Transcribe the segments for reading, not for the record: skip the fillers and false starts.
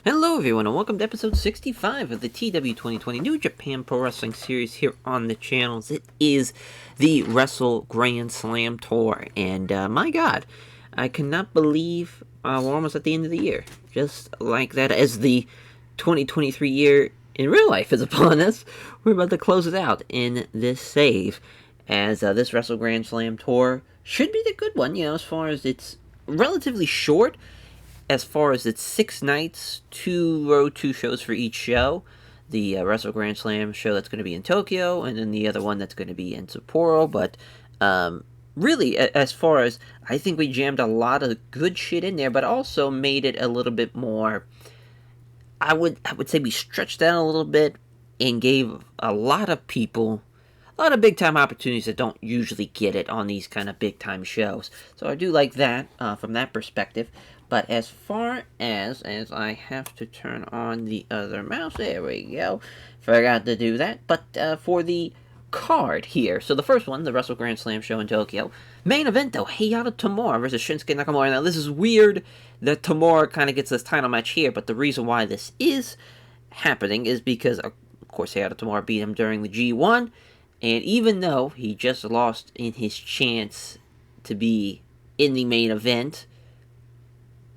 Hello everyone and welcome to episode 65 of the TEW 2020 New Japan Pro Wrestling Series here on the channels. It is the Wrestle Grand Slam Tour, and my god, I cannot believe we're almost at the end of the year. Just like that, as the 2023 year in real life is upon us, we're about to close it out in this save, as this Wrestle Grand Slam Tour should be the good one, as far as it's relatively short. As far as it's 6 nights, 2 shows for each show. The Wrestle Grand Slam show that's going to be in Tokyo, and then the other one that's going to be in Sapporo. But really, as far as, I think we jammed a lot of good shit in there, but also made it a little bit more, I would say we stretched out a little bit and gave a lot of people a lot of big-time opportunities that don't usually get it on these kind of big-time shows. So I do like that from that perspective. But as far as I have to turn on the other mouse, there we go. Forgot to do that. But for the card here, so the first one, the Wrestle Grand Slam show in Tokyo. Main event, though, Hayato Tamura versus Shinsuke Nakamura. Now, this is weird that Tamura kind of gets this title match here, but the reason why this is happening is because, of course, Hayato Tamura beat him during the G1, and even though he just lost in his chance to be in the main event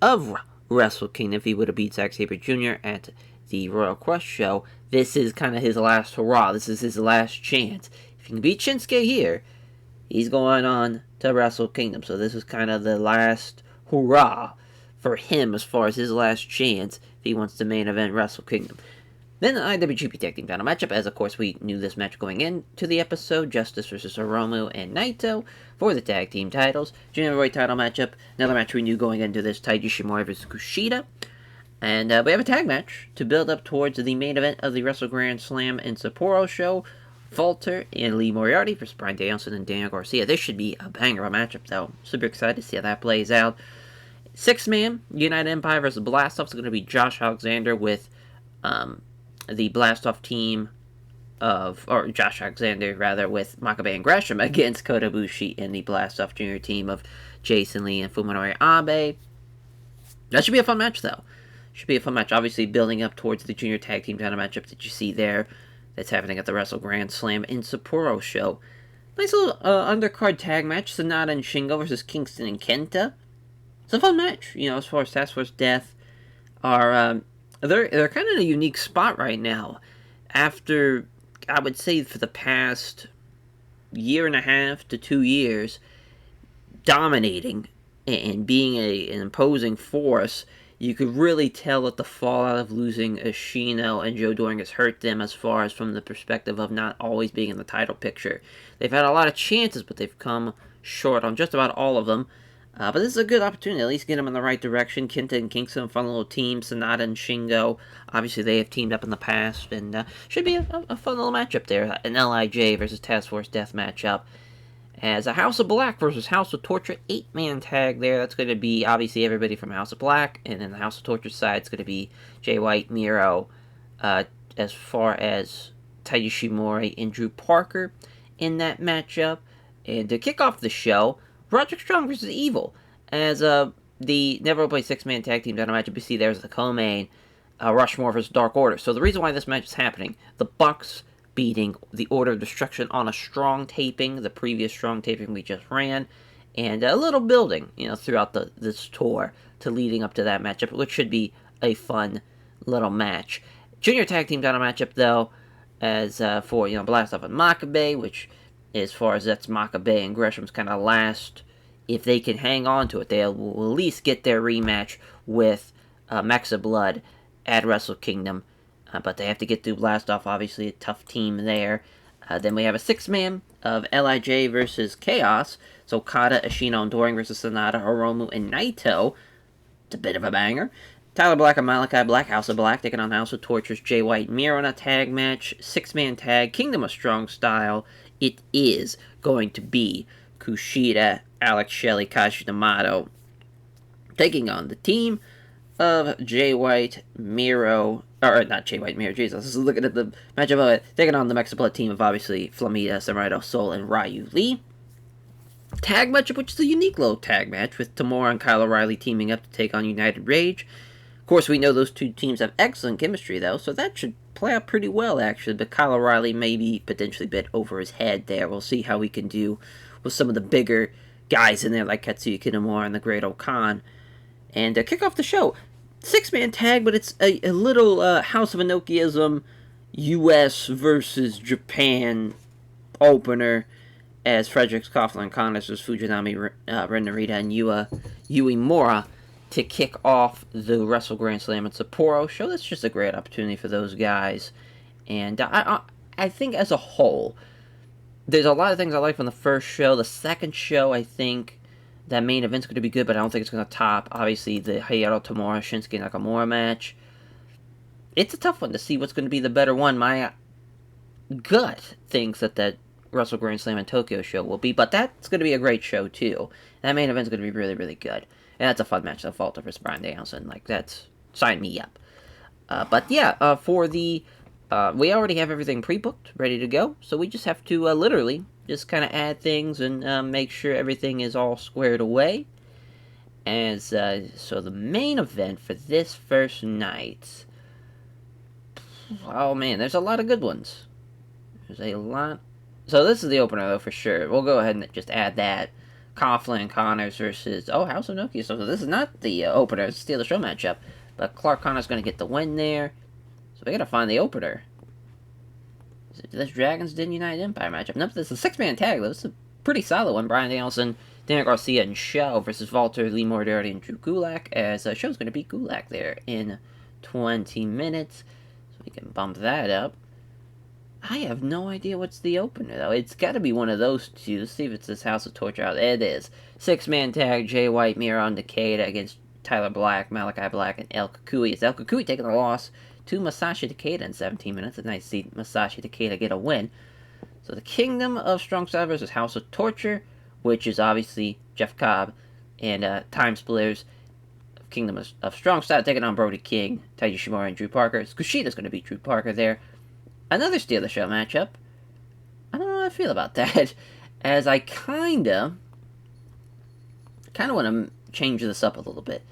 of Wrestle Kingdom, if he would have beat Zack Sabre Jr. at the Royal Crush show, this is kind of his last hurrah. This is his last chance. If he can beat Shinsuke here, he's going on to Wrestle Kingdom. So this is kind of the last hurrah for him as far as his last chance if he wants to main event Wrestle Kingdom. Then the IWGP Tag Team Title matchup, as of course we knew this match going into the episode, Justice versus Hiromu and Naito for the tag team titles. Junior Heavyweight title matchup, another match we knew going into this, Taiji Shimori versus Kushida. And we have a tag match to build up towards the main event of the Wrestle Grand Slam in Sapporo show, Walter and Lee Moriarty versus Bryan Danielson and Daniel Garcia. This should be a banger of a matchup, though. Super excited to see how that plays out. 6-man United Empire versus Blast Off is going to be Josh Alexander with the Blast-Off team or Josh Alexander, rather, with Makabe and Gresham against Kota Ibushi and the Blast-Off Junior team of Jason Lee and Fuminori Abe. That should be a fun match, though. Should be a fun match. Obviously, building up towards the Junior Tag Team title matchup that you see there that's happening at the Wrestle Grand Slam in Sapporo show. Nice little undercard tag match, Sonata and Shingo versus Kingston and Kenta. It's a fun match, as far as Task Force Death are... They're kind of in a unique spot right now. After, I would say, for the past year and a half to 2 years, dominating and being an imposing force, you could really tell that the fallout of losing Ashino and Joe Doring has hurt them as far as from the perspective of not always being in the title picture. They've had a lot of chances, but they've come short on just about all of them. But this is a good opportunity, at least get them in the right direction. Kenta and Kingston, fun little team. Sonata and Shingo, obviously they have teamed up in the past, and should be a fun little matchup there. An LIJ versus Task Force Death matchup. As a House of Black versus House of Torture 8-man tag there. That's going to be, obviously, everybody from House of Black, and then the House of Torture side, it's going to be Jay White, Miro, as far as Taiji Shimori and Drew Parker in that matchup. And to kick off the show, Roderick Strong versus Evil, as the Never Opened 6-man tag team title matchup. You see there's the co-main, Rushmore versus Dark Order. So the reason why this match is happening, the Bucks beating the Order of Destruction on a Strong taping, the previous Strong taping we just ran, and a little building, throughout this tour to leading up to that matchup, which should be a fun little match. Junior tag team title matchup, though, as for, Blast Off and Makabe, which, as far as that's Makabe and Gresham's kind of last, if they can hang on to it, they'll at least get their rematch with Mexa Blood at Wrestle Kingdom. But they have to get through Blast Off, obviously a tough team there. Then we have a 6-man of LIJ versus Chaos. So Okada, Ashino, and Doring versus Sonata, Hiromu, and Naito. It's a bit of a banger. Tyler Black and Malachi Black, House of Black, taking on House of Tortures, Jay White and Miro in a tag match. 6-man tag, Kingdom of Strong style. It is going to be Kushida, Alex Shelley, Kashi Yamato taking on the team of Jay White, Miro, or not Jay White, Miro, Jesus, this is looking at the matchup of it, taking on the Mexican Blood team of obviously Flamita, Samurai del Sol, and Ryu Lee. Tag matchup, which is a unique little tag match with Tamura and Kyle O'Reilly teaming up to take on United Rage. course, we know those two teams have excellent chemistry, though, so that should play out pretty well, actually. But Kyle O'Reilly may be potentially a bit over his head there. We'll see how we can do with some of the bigger guys in there, like Katsuya Kitamura and the Great Okan. And kick off the show. 6-man tag, but it's a little House of Inokiism U.S. versus Japan opener, as Fredericks, Coughlin, and Connors versus Fujinami, Ren Narita, and Yui Mora to kick off the Wrestle Grand Slam and Sapporo show. That's just a great opportunity for those guys. And I think as a whole, there's a lot of things I like from the first show. The second show, I think that main event's going to be good, but I don't think it's going to top, obviously, the Hayato Tamura Shinsuke Nakamura match. It's a tough one to see what's going to be the better one. My gut thinks that Wrestle Grand Slam and Tokyo show will be, but that's going to be a great show, too. That main event's going to be really, really good. And that's a fun match. The Falter versus Bryan Danielson. Like, that's... Sign me up. But yeah, for the... we already have everything pre-booked, ready to go. So we just have to literally just kind of add things and make sure everything is all squared away. As so the main event for this first night... Oh man, there's a lot of good ones. There's a lot... So this is the opener, though, for sure. We'll go ahead and just add that. Coughlin and Connors versus... Oh, House of Nokia. So this is not the opener. It's still the show matchup. But Clark Connor's going to get the win there. So we got to find the opener. Is it this Dragons Den United Empire matchup? Nope, this is a 6-man tag, though. This is a pretty solid one. Bryan Danielson, Daniel Garcia, and Show versus Walter, Lee Moriarty, and Drew Gulak. As Show's going to beat Gulak there in 20 minutes. So we can bump that up. I have no idea what's the opener, though. It's got to be one of those two. Let's see if it's this House of Torture out. It is. 6-man tag, Jay White, Miron Takeda against Tyler Black, Malachi Black, and El Kukui. It's El Kukui taking the loss to Masashi Takeda in 17 minutes. It's nice to see Masashi Takeda get a win. So the Kingdom of Strong Style versus House of Torture, which is obviously Jeff Cobb and Time Splitters. Kingdom of Strong Style taking on Brody King, Taiji Shimura, and Drew Parker. Kushida's going to beat Drew Parker there. Another Steal the Show matchup. I don't know how I feel about that, as I kinda want to change this up a little bit.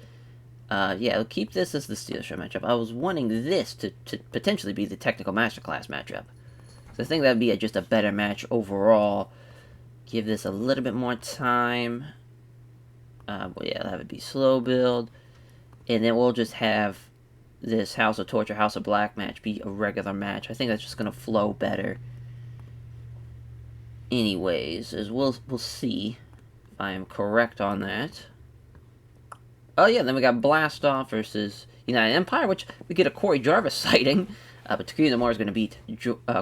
Yeah, I'll keep this as the Steal the Show matchup. I was wanting this to potentially be the Technical Masterclass matchup. So I think that would be just a better match overall. Give this a little bit more time. Well, yeah, that would be slow build. And then we'll just have this House of Torture, House of Black match be a regular match. I think that's just going to flow better. Anyways, as we'll see if I am correct on that. Oh yeah, then we got Blast Off versus United Empire, which we get a Corey Jarvis sighting. But Takuya Nomura is going to beat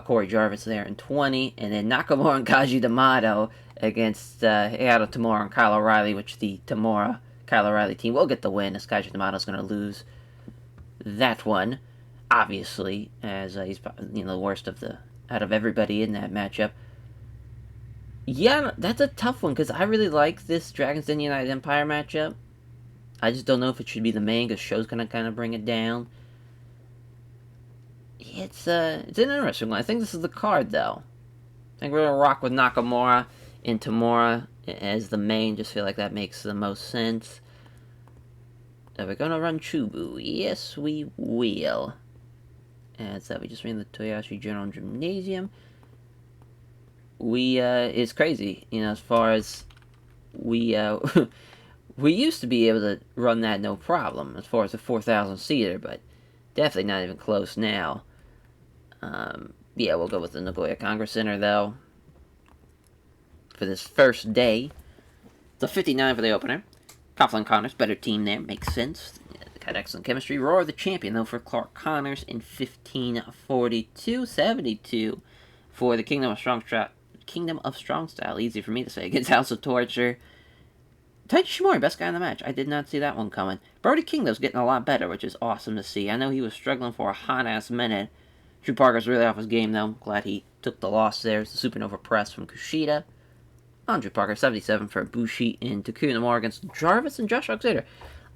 Corey Jarvis there in 20. And then Nakamura and Kaji D'Amato against Hayato Tamura and Kyle O'Reilly, which the Tamura-Kyle O'Reilly team will get the win, as Kaji D'Amato is going to lose that one, obviously, as he's the worst out of everybody in that matchup. Yeah, that's a tough one, because I really like this Dragons Den United Empire matchup. I just don't know if it should be the main, because Show's going to kind of bring it down. It's an interesting one. I think this is the card, though. I think we're going to rock with Nakamura and Tamura as the main. Just feel like that makes the most sense. We're going to run Chubu. Yes, we will. And so we just ran the Toyoshi General Gymnasium. It's crazy, as far as we used to be able to run that no problem, as far as the 4,000 seater, but definitely not even close now. Yeah, we'll go with the Nagoya Congress Center, though, for this first day. The 59 for the opener. Coughlin Connors, better team there, makes sense. Had excellent chemistry. Roar the champion, though, for Clark Connors in 15:42.72 for the Kingdom of Strong Style, easy for me to say, against House of Torture. Taiji Shimura, best guy in the match. I did not see that one coming. Brody King, though, is getting a lot better, which is awesome to see. I know he was struggling for a hot-ass minute. Drew Parker's really off his game, though. Glad he took the loss there. It's the Supernova press from Kushida. Andrew Parker, 77 for Bushi, and Takuya Nomura against Jarvis and Josh Alexander.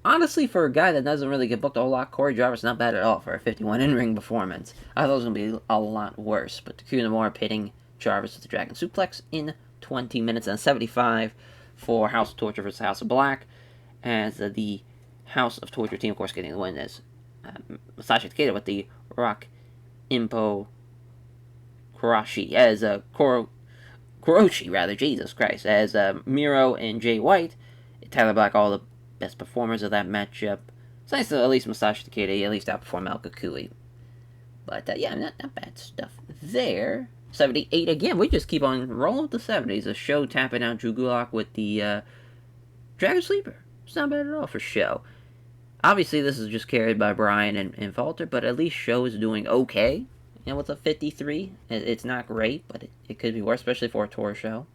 Honestly, for a guy that doesn't really get booked a whole lot, Corey Jarvis not bad at all for a 51 in-ring performance. I thought it was going to be a lot worse, but Takuya Nomura pitting Jarvis with the Dragon Suplex in 20 minutes, and 75 for House of Torture versus House of Black, as the House of Torture team, of course, getting the win, as Masashi Takeda with the Rock Impo Kurashi as Kuroshi, rather, Jesus Christ, as Miro and Jay White. Tyler Black, all the best performers of that matchup. It's nice that at least Masashi Takeda at least outperformed Al Kukui. But yeah, not bad stuff there. 78 again. We just keep on rolling with the 70s. A Show tapping out Drew Gulak with the Dragon Sleeper. It's not bad at all for Show. Obviously, this is just carried by Bryan and Falter, but at least Show is doing okay. And with a 53, it's not great, but it could be worse, especially for a tour show.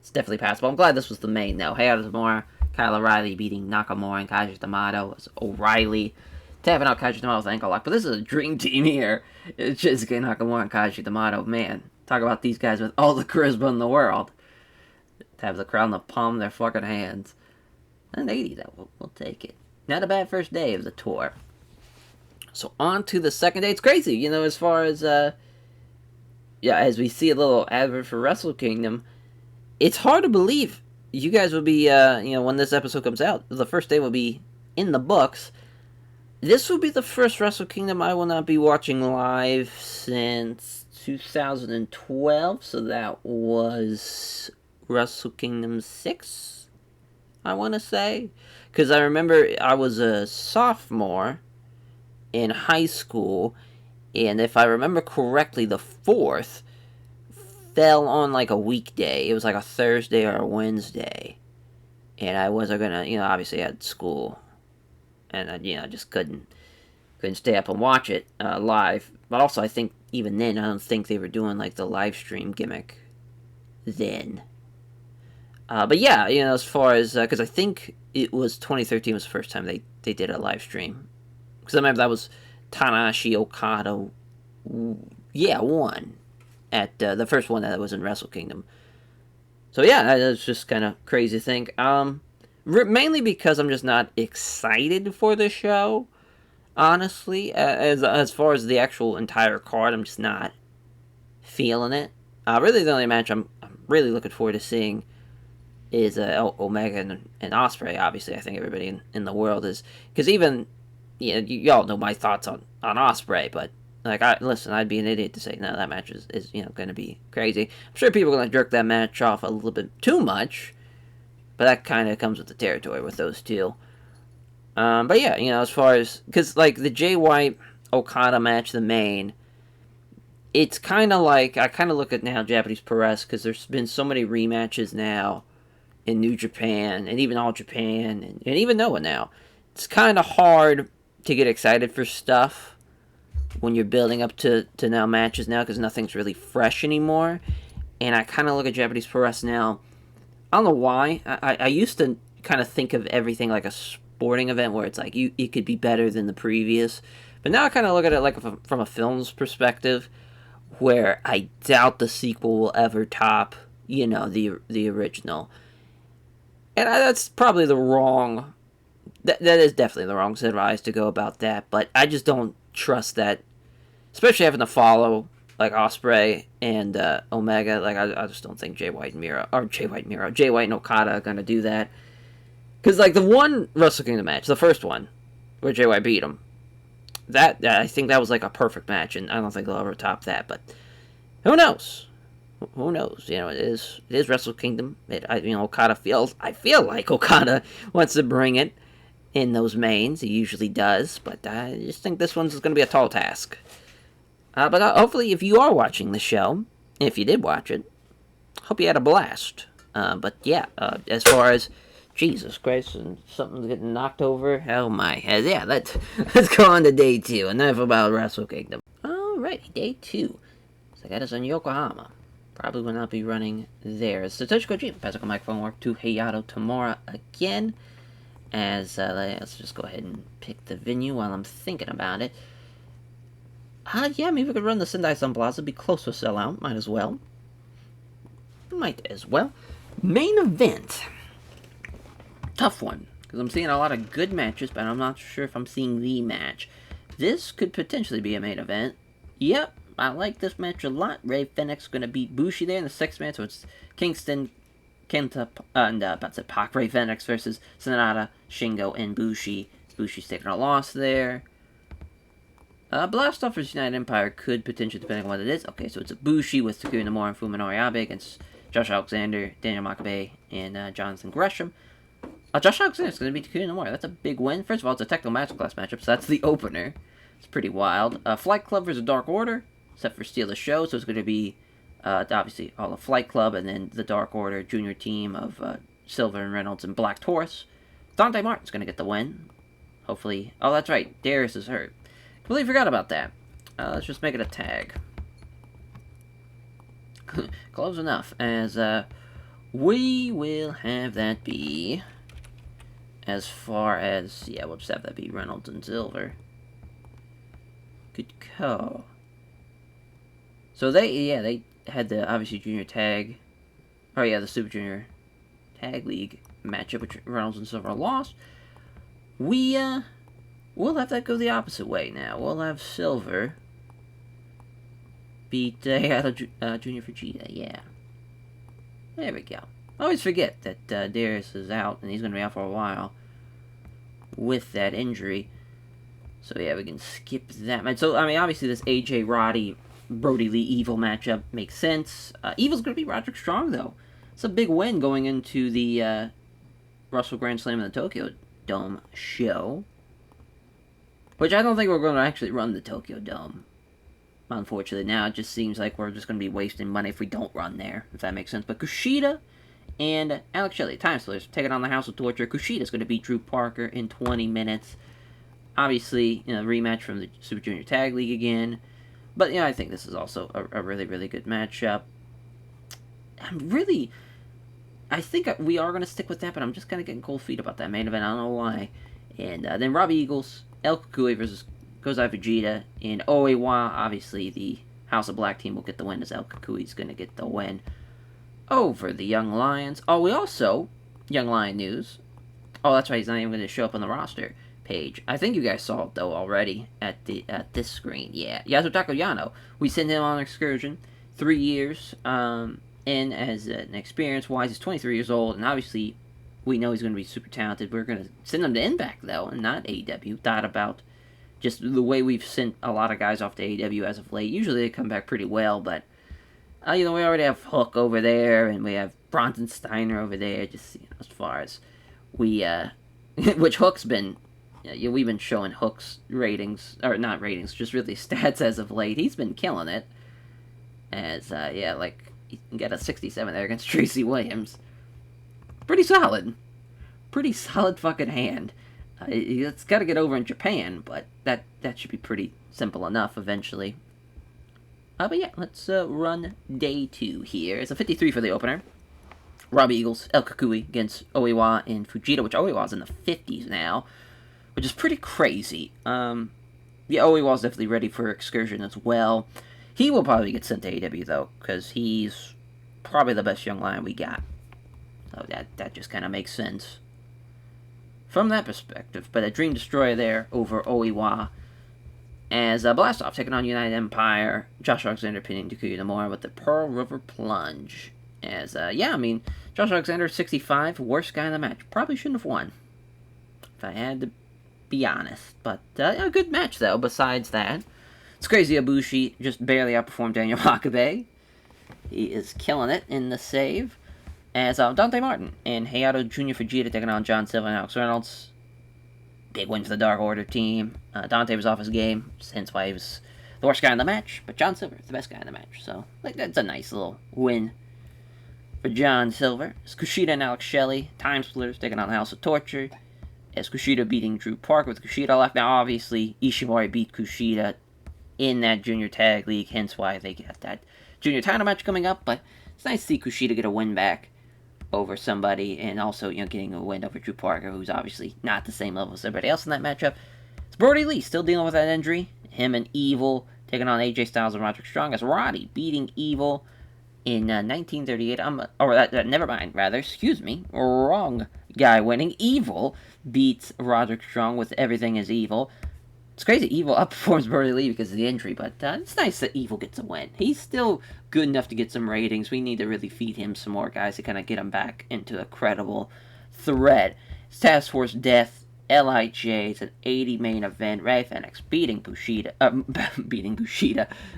It's definitely passable. I'm glad this was the main, though. Hayato Tamura, Kyle O'Reilly beating Nakamura and Kaji Yamato. It's O'Reilly tapping out Kaji Yamato's ankle lock. But this is a dream team here. It's Shinsuke Nakamura and Kaji Yamato. Man, talk about these guys with all the charisma in the world. Have the crowd in the palm of their fucking hands. And 80, though. We'll take it. Not a bad first day of the tour. So on to the second day. It's crazy, you know, as far as, as we see a little advert for Wrestle Kingdom, it's hard to believe you guys will be, when this episode comes out, the first day will be in the books. This will be the first Wrestle Kingdom I will not be watching live since 2012, so that was Wrestle Kingdom 6, I want to say. Because I remember I was a sophomore in high school, and if I remember correctly, the 4th fell on like a weekday. It was like a Thursday or a Wednesday, and I wasn't gonna, obviously I had school, and I just couldn't stay up and watch it live. But also, I think even then, I don't think they were doing like the live stream gimmick then. But yeah, as far as because I think it was 2013 was the first time they did a live stream. Because I remember that was Tanahashi Okada, won at the first one that was in Wrestle Kingdom. So yeah, that's just kind of crazy to think. Mainly because I'm just not excited for the show, honestly. As far as the actual entire card, I'm just not feeling it. Really, the only match I'm really looking forward to seeing is Omega and Ospreay. Obviously, I think everybody in the world is, because even y'all know my thoughts on Ospreay, but like, I'd be an idiot to say no, that match is going to be crazy. I'm sure people are going to jerk that match off a little bit too much, but that kind of comes with the territory with those two. But yeah, as far as, because like the Jay White Okada match, the main, it's kind of like, I kind of look at now Japanese Pro Wrestling, because there's been so many rematches now in New Japan, and even All Japan, and even Noah now. It's kind of hard to get excited for stuff when you're building up to now matches now, because nothing's really fresh anymore. And I kind of look at Japanese Pro Wrestling now. I don't know why. I used to kind of think of everything like a sporting event where it's like it could be better than the previous. But now I kind of look at it like from a film's perspective, where I doubt the sequel will ever top, the original. And that's probably the wrong... That is definitely the wrong set of eyes to go about that, but I just don't trust that, especially having to follow like Ospreay and Omega. Like I just don't think Jay White and Okada are gonna do that. Because like the one Wrestle Kingdom match, the first one, where Jay White beat him, that I think that was like a perfect match, and I don't think they'll ever top that. But who knows? Who knows? It is Wrestle Kingdom. Okada I feel like Okada wants to bring it in those mains. He usually does, but I just think this one's going to be a tall task. But hopefully, if you are watching the show, if you did watch it, hope you had a blast. But yeah, as far as Jesus Christ and something's getting knocked over, oh my, yeah, let's go on to day 2. Enough about Wrestle Kingdom. Alrighty, day 2. So that is in Yokohama. Probably will not be running there. Satoshi Kojima passes the microphone work to Hayato Tamura again. As let's just go ahead and pick the venue while I'm thinking about it. Yeah, maybe we could run the Sendai Sun Plaza. Be close to a sellout. Might as well. Main event. Tough one, because I'm seeing a lot of good matches, but I'm not sure if I'm seeing the match. This could potentially be a main event. Yep, I like this match a lot. Rey Fenix going to beat Bushi there in the 6th match, so it's Kingston, Kenta, and Pac, Rey Fenix versus Sanada, Shingo, and Bushi. Bushi's taking a loss there. Blast Off versus United Empire could potentially, depending on what it is. Okay, so it's Ibushi with Takuya Nomura and Fuminori Abe against Josh Alexander, Daniel Makabe, and Jonathan Gresham. Josh Alexander is going to beat Takuya Nomura. That's a big win. First of all, it's a technical masterclass matchup, so that's the opener. It's pretty wild. Flight Club versus Dark Order, except for Steal the Show, so it's going to be obviously all of Flight Club and then the Dark Order junior team of Silver and Reynolds and Black Taurus. Dante Martin's going to get the win. Hopefully. Oh, that's right. Darius is hurt. Completely forgot about that. Let's just make it a tag. Close enough. As we will have that be. As far as, yeah, we'll just have that be Reynolds and Good call. So they had the obviously junior tag. Oh yeah, the Super Junior Tag League matchup, which Reynolds and Silver lost. We'll have that go the opposite way now. We'll have Silver beat Junior Fujita, yeah. There we go. I always forget that Darius is out, and he's going to be out for a while with that injury. So yeah, we can skip that match. So, I mean, obviously this AJ Roddy, Brody Lee Evil matchup makes sense. Evil's going to be Roderick Strong, though. It's a big win going into the Wrestle Grand Slam in the Tokyo Dome show. Which I don't think we're going to actually run the Tokyo Dome. Unfortunately, now it just seems like we're just going to be wasting money if we don't run there, if that makes sense. But Kushida and Alex Shelley, Time Splitters, taking on the House of Torture. Kushida's going to beat Drew Parker in 20 minutes. Obviously, rematch from the Super Junior Tag League again. But, I think this is also a really, really good matchup. I think we are going to stick with that, but I'm just kind of getting cold feet about that main event. I don't know why. And then Robbie Eagles, El Kukui versus Kozai Fujita, and Oiwa. Obviously, the House of Black team will get the win, as El Kukui's going to get the win over the Young Lions. Oh, we also, Young Lion news. Oh, that's right, he's not even going to show up on the roster page. I think you guys saw it, though, already at this screen. Yeah, Yasutaka Yano. We sent him on an excursion. 3 years in as an experience-wise. He's 23 years old, and obviously we know he's going to be super talented. We're going to send him to Impact, though, and not AEW. Thought about just the way we've sent a lot of guys off to AEW as of late. Usually they come back pretty well, but, we already have Hook over there, and we have Bronson Steiner over there, just, as far as we, which Hook's been, we've been showing Hook's ratings, or not ratings, just really stats as of late. He's been killing it, as, he can get a 67 there against Tracy Williams. Pretty solid fucking hand. It's got to get over in Japan, but that should be pretty simple enough eventually. But yeah, let's run day 2 here. It's a 53 for the opener. Robbie Eagles, El Kukui against Oiwa and Fujita, which Oiwa's in the 50s now, which is pretty crazy. Oiwa's definitely ready for excursion as well. He will probably get sent to AEW, though, because he's probably the best young lion we got. So that just kind of makes sense from that perspective. But a Dream Destroyer there over Oiwa. As Blast Off taking on United Empire. Josh Alexander pinning Takuya Nomura with the Pearl River Plunge. As, Josh Alexander, 65, worst guy in the match. Probably shouldn't have won, if I had to be honest. But a good match, though, besides that. It's crazy Ibushi just barely outperformed Daniel Makabe. He is killing it in the save. As Dante Martin and Hayato Jr. Fujita taking on John Silver and Alex Reynolds. Big win for the Dark Order team. Dante was off his game, hence why he was the worst guy in the match. But John Silver is the best guy in the match. So, that's a nice little win for John Silver. It's Kushida and Alex Shelley. Time Splitters taking on the House of Torture. As Kushida beating Drew Parker with Kushida left. Now, obviously, Ishimori beat Kushida in that Junior Tag League, hence why they get that Junior title match coming up. But it's nice to see Kushida get a win back over somebody, and also, getting a win over Drew Parker, who's obviously not the same level as everybody else in that matchup. It's Brody Lee still dealing with that injury. Him and Evil taking on AJ Styles and Roderick Strong, as Roddy beating Evil in 1938. Never mind, excuse me, wrong guy winning. Evil beats Roderick Strong with Everything is Evil. It's crazy Evil outperforms Brody Lee because of the injury, but it's nice that Evil gets a win. He's still good enough to get some ratings. We need to really feed him some more guys to kind of get him back into a credible threat. It's Task Force Death LIJ. It's an 80 main event. Ray Fenix beating Bushida,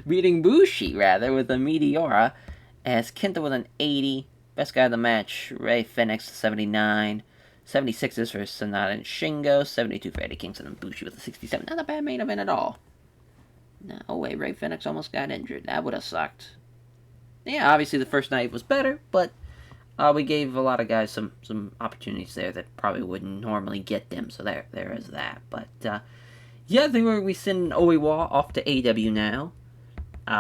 beating Bushi rather with a Meteora, as Kenta with an 80. Best guy of the match, Ray Fenix 79. 76 is for Sonata and Shingo. 72 for Eddie Kingston and Bushi with a 67. Not a bad main event at all. No way, Ray Fenix almost got injured. That would have sucked. Yeah, obviously the first night was better, but we gave a lot of guys some opportunities there that probably wouldn't normally get them. So there is that. But yeah, I think we send Oiwa off to AEW now.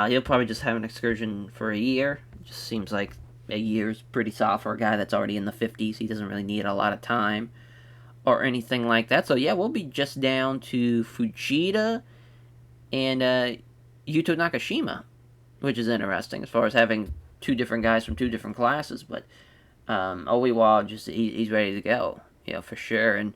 He'll probably just have an excursion for a year. It just seems like a year's pretty soft for a guy that's already in the 50s. He doesn't really need a lot of time or anything like that. So yeah, we'll be just down to Fujita and Yuto Nakashima, which is interesting as far as having two different guys from two different classes. But Oiwa, he's ready to go, for sure. And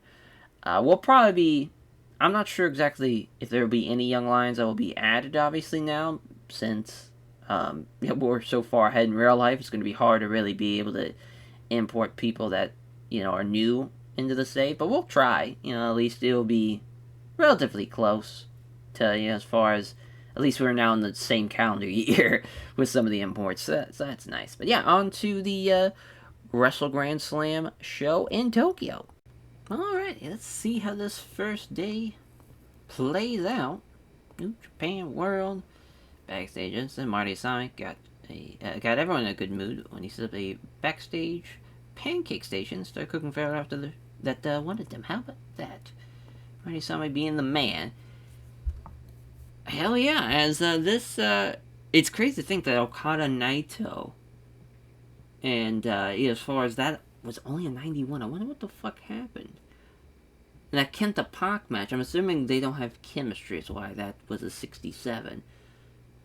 we'll probably be, I'm not sure exactly if there will be any young lions that will be added, obviously, now, since we're so far ahead in real life. It's going to be hard to really be able to import people that, are new into the state. But we'll try, at least it'll be relatively close to, as far as, at least we're now in the same calendar year with some of the imports, so that's nice. But yeah, on to the Wrestle Grand Slam show in Tokyo. Alright, let's see how this first day plays out. New Japan World. Backstage incident. Marty Asami got everyone in a good mood when he set up a backstage pancake station. Started cooking for after that wanted them. How about that? Marty Asami being the man. Hell yeah, as it's crazy to think that Okada Naito, and as far as that, was only a 91. I wonder what the fuck happened. And that Kenta Pac match, I'm assuming they don't have chemistry, is why that was a 67.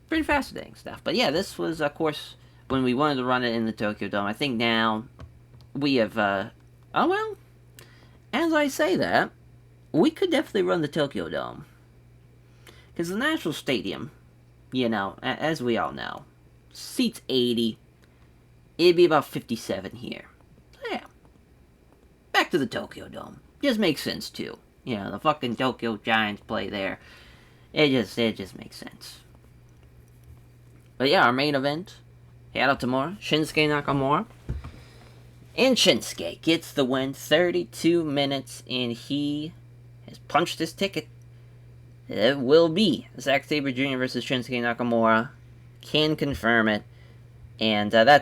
Pretty fascinating stuff. But yeah, this was, of course, when we wanted to run it in the Tokyo Dome. I think now we have, as I say that, we could definitely run the Tokyo Dome. Because the National Stadium, as we all know, seats 80. It'd be about 57 here. So yeah. Back to the Tokyo Dome. Just makes sense, too. The fucking Tokyo Giants play there. It just makes sense. But yeah, our main event, Hado Tamura, Shinsuke Nakamura. And Shinsuke gets the win, 32 minutes, and he has punched his ticket. It will be Zack Sabre Jr. versus Shinsuke Nakamura. Can confirm it. And I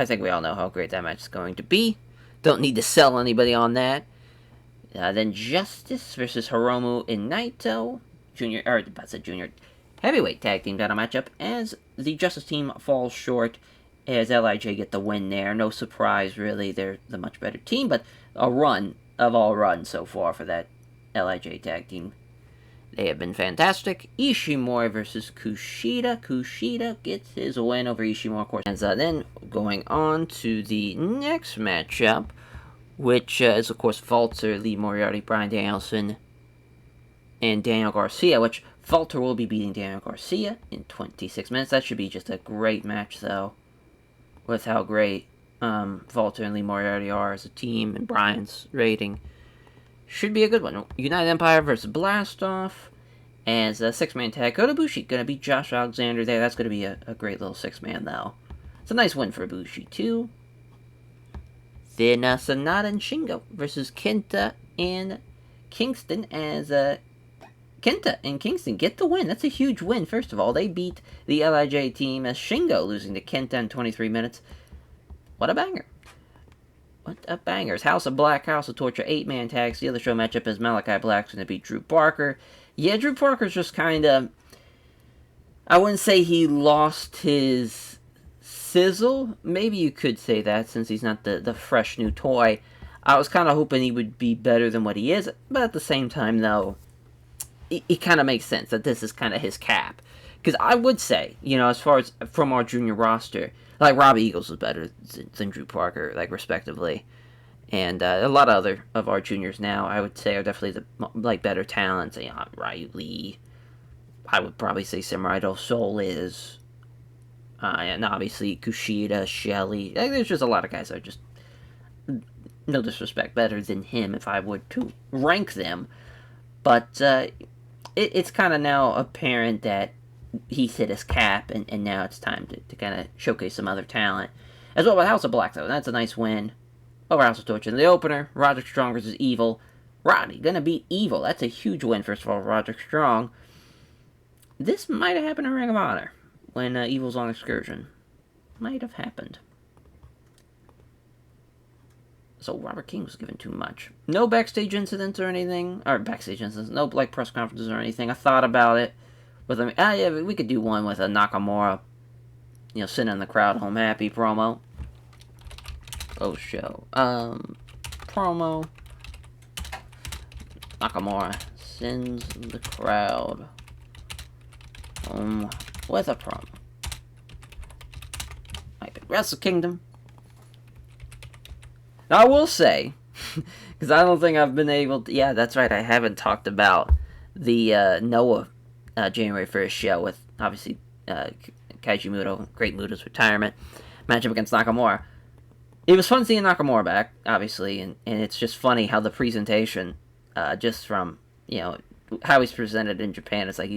think we all know how great that match is going to be. Don't need to sell anybody on that. Then Justice versus Hiromu and Naito. Junior heavyweight tag team title matchup, as the Justice team falls short, as LIJ get the win there. No surprise, really. They're the much better team, but a run of all runs so far for that LIJ tag team. They have been fantastic. Ishimori versus Kushida. Kushida gets his win over Ishimori, of course. And then going on to the next matchup, which is, of course, Walter, Lee Moriarty, Bryan Danielson, and Daniel Garcia, which Walter will be beating Daniel Garcia in 26 minutes. That should be just a great match, though, with how great Walter and Lee Moriarty are as a team, and Bryan's rating. Should be a good one. United Empire versus Blastoff. As a 6-man tag. Kota Ibushi gonna beat Josh Alexander there. That's gonna be a great little 6-man, though. It's a nice win for Ibushi, too. Then Sonata and Shingo versus Kenta and Kingston, as Kenta and Kingston get the win. That's a huge win, first of all. They beat the LIJ team, as Shingo losing to Kenta in 23 minutes. What a banger. What a banger. It's House of Black, House of Torture, 8-man tags. The other show matchup is Malachi Black's going to beat Drew Parker. Yeah, Drew Parker's just kind of, I wouldn't say he lost his sizzle. Maybe you could say that, since he's not the fresh new toy. I was kind of hoping he would be better than what he is. But at the same time, though, it kind of makes sense that this is kind of his cap. Because I would say, as far as from our junior roster, like, Robbie Eagles was better than Drew Parker, like, respectively. And a lot of our juniors now, I would say, are definitely the better talents. Riley, I would probably say Samurai Del Sol is, and obviously Kushida, Shelley. There's just a lot of guys that are just no disrespect, better than him if I would to rank them. But it's kind of now apparent that he's hit his cap, and now it's time to kind of showcase some other talent. As well with House of Black, though. That's a nice win over House of Torture. In the opener, Roderick Strong versus Evil. Roddy gonna beat Evil. That's a huge win, first of all, Roderick Strong. This might have happened in Ring of Honor when Evil's on excursion. Might have happened. So Robert King was given too much. No backstage incidents or anything. Or backstage incidents. No like press conferences or anything. I thought about it. With him. Yeah, we could do one with a Nakamura. Sitting in the crowd, home happy promo. Oh, show. Promo. Nakamura sends the crowd home with a promo. Wrestle Kingdom. Now, I will say, because I don't think I've been able to... Yeah, that's right, I haven't talked about the Noah January 1st show with, obviously, Keiji Muto, Great Muto's retirement, matchup against Nakamura. It was fun seeing Nakamura back, obviously, and it's just funny how the presentation, just from, how he's presented in Japan, it's like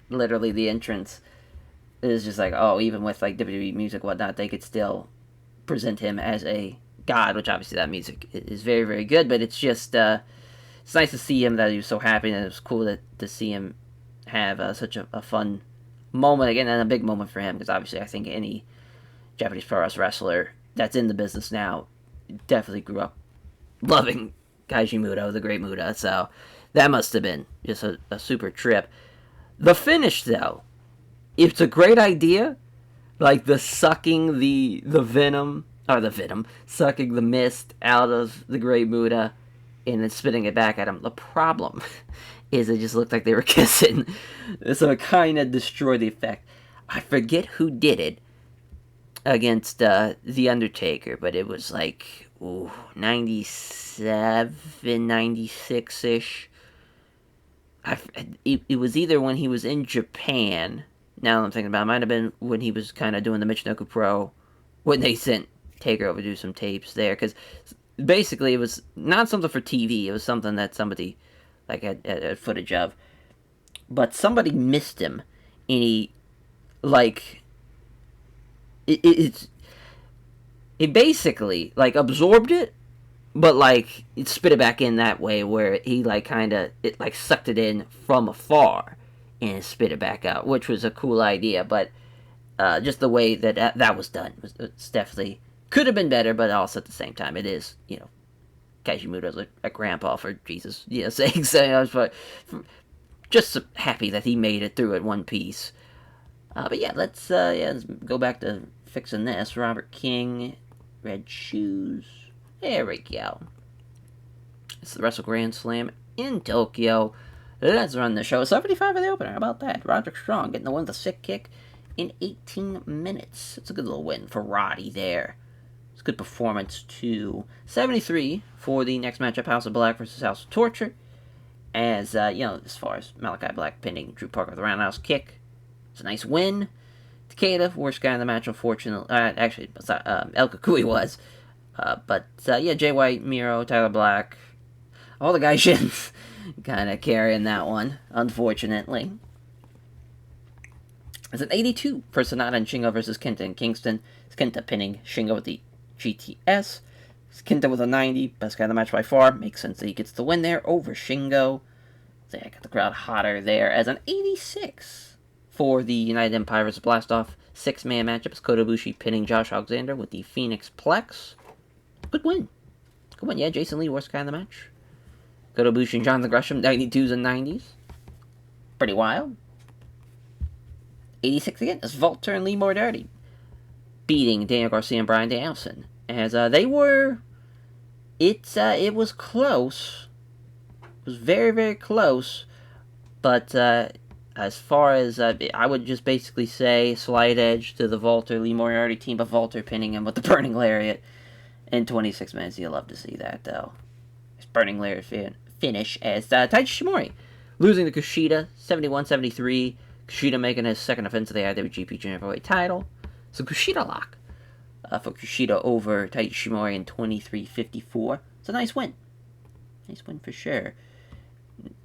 literally the entrance is just like, oh, even with, like, WWE music and whatnot, they could still present him as a god, which obviously that music is very, very good, but it's just, it's nice to see him that he was so happy, and it was cool to see him have such a fun moment again, and a big moment for him, because obviously I think any Japanese pro wrestler that's in the business now definitely grew up loving Keiji Muto, the Great Muta, so that must have been just a super trip. The finish, though, it's a great idea, like the sucking the venom, sucking the mist out of the Great Muta, and then spitting it back at him. The problem is it just looked like they were kissing, so it kind of destroyed the effect. I forget who did it against The Undertaker, but it was like 97, 96-ish. It was either when he was in Japan, now that I'm thinking about it, might have been when he was kind of doing the Michinoku Pro, when they sent Taker over to do some tapes there, because basically it was not something for TV, it was something that somebody like had footage of, but somebody missed him, and he, like, it basically, like, absorbed it, but, like, it spit it back in that way, where he, like, it sucked it in from afar, and spit it back out, which was a cool idea, but, just the way that was done, it's definitely, could have been better, but also at the same time, it is, Keiji Muto's a grandpa, for Jesus' sake, so I was just happy that he made it through it one piece. But yeah, let's go back to fixing this. Robert King, red shoes. There we go. It's the Wrestle Grand Slam in Tokyo. Let's run the show. 75 of the opener. How about that? Roderick Strong getting the win with a sick kick in 18 minutes. It's a good little win for Roddy there. It's a good performance, too. 73 for the next matchup, House of Black versus House of Torture. As, as far as Malachi Black pinning Drew Parker with a roundhouse kick. It's a nice win. Takeda, worst guy in the match, unfortunately. Actually, El Kakui was. Jay White, Miro, Tyler Black, all the guys shins kind of carrying that one, unfortunately. It's an 82 for Sonata and Shingo versus Kenta and Kingston. It's Kenta pinning Shingo with the GTS. It's Kenta with a 90, best guy in the match by far. Makes sense that he gets the win there over Shingo. So I got the crowd hotter there as an 86 for the United Empire versus Blastoff 6-man matchup. It's Kota Ibushi pinning Josh Alexander with the Phoenix Plex. Good win. Good win. Yeah, Jason Lee, worst guy in the match. Kota Ibushi and Jonathan Gresham, 92s and 90s. Pretty wild. 86 again. It's Volter and Lee Moriarty beating Daniel Garcia and Bryan Danielson. As they were... It was close. It was very, very close. But as far as... I would just basically say slight edge to the Volter Lee Moriarty team, but Volter pinning him with the Burning Lariat in 26 minutes. You'll love to see that, though. It's Burning Lariat finish as Taiji Shimori losing to Kushida 71-73. Kushida making his second offense of the IWGP Junior Heavyweight title. So Kushida lock for Kushida over Taiji Ishimori in 23-54. It's a nice win. Nice win for sure.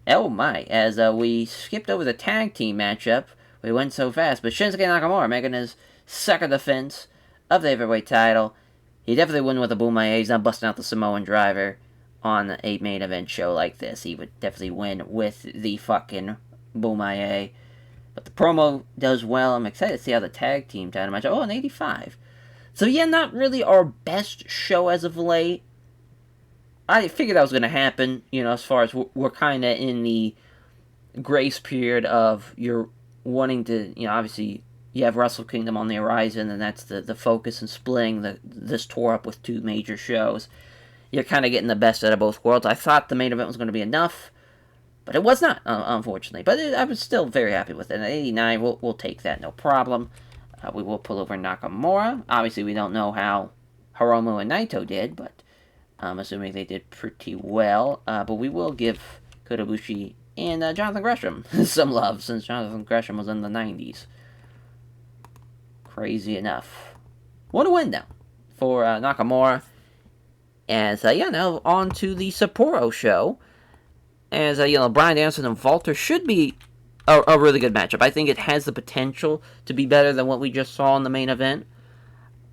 Oh my, as we skipped over the tag team matchup, we went so fast, but Shinsuke Nakamura making his second defense of the heavyweight title. He definitely wouldn't with a Boomaye. He's not busting out the Samoan driver on a main event show like this. He would definitely win with the fucking Boomaye. But the promo does well. I'm excited to see how the tag team title match. Oh, an 85. So yeah, not really our best show as of late. I figured that was going to happen, as far as we're kind of in the grace period of you're wanting to, obviously you have Wrestle Kingdom on the horizon, and that's the focus and splitting this tour up with two major shows. You're kind of getting the best out of both worlds. I thought the main event was going to be enough, but it was not, unfortunately. But I was still very happy with it. At 89, we'll take that, no problem. We will pull over Nakamura. Obviously, we don't know how Hiromu and Naito did, but I'm assuming they did pretty well. But we will give Kota Ibushi and Jonathan Gresham some love, since Jonathan Gresham was in the 90s. Crazy enough. What a win, though, for Nakamura. As, now on to the Sapporo show. As, Bryan Danielson and Walter should be a really good matchup. I think it has the potential to be better than what we just saw in the main event.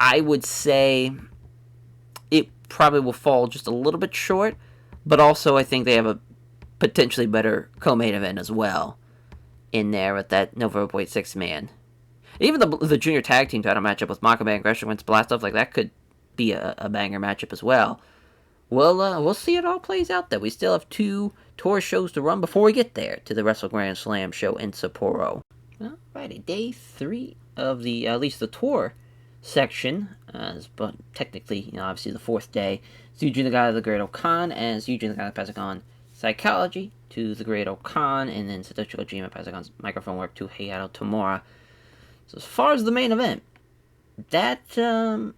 I would say it probably will fall just a little bit short, but also I think they have a potentially better co-main event as well in there with that Nova Weight 6-man. Even the junior tag team title matchup with Makabe and Gresham against Blastov, like that could be a banger matchup as well. We'll see it all plays out, though. We still have 2 tour shows to run before we get there to the Wrestle Grand Slam show in Sapporo. Alrighty, day 3 of at least the tour section, but technically, obviously the 4th day. It's Yuji Nagata, the Great Okan, as Yuji Nagata passing on Psychology to the Great Okan, and then Satoshi Kojima passing on microphone work to Hayato Tamura. So as far as the main event, that, man,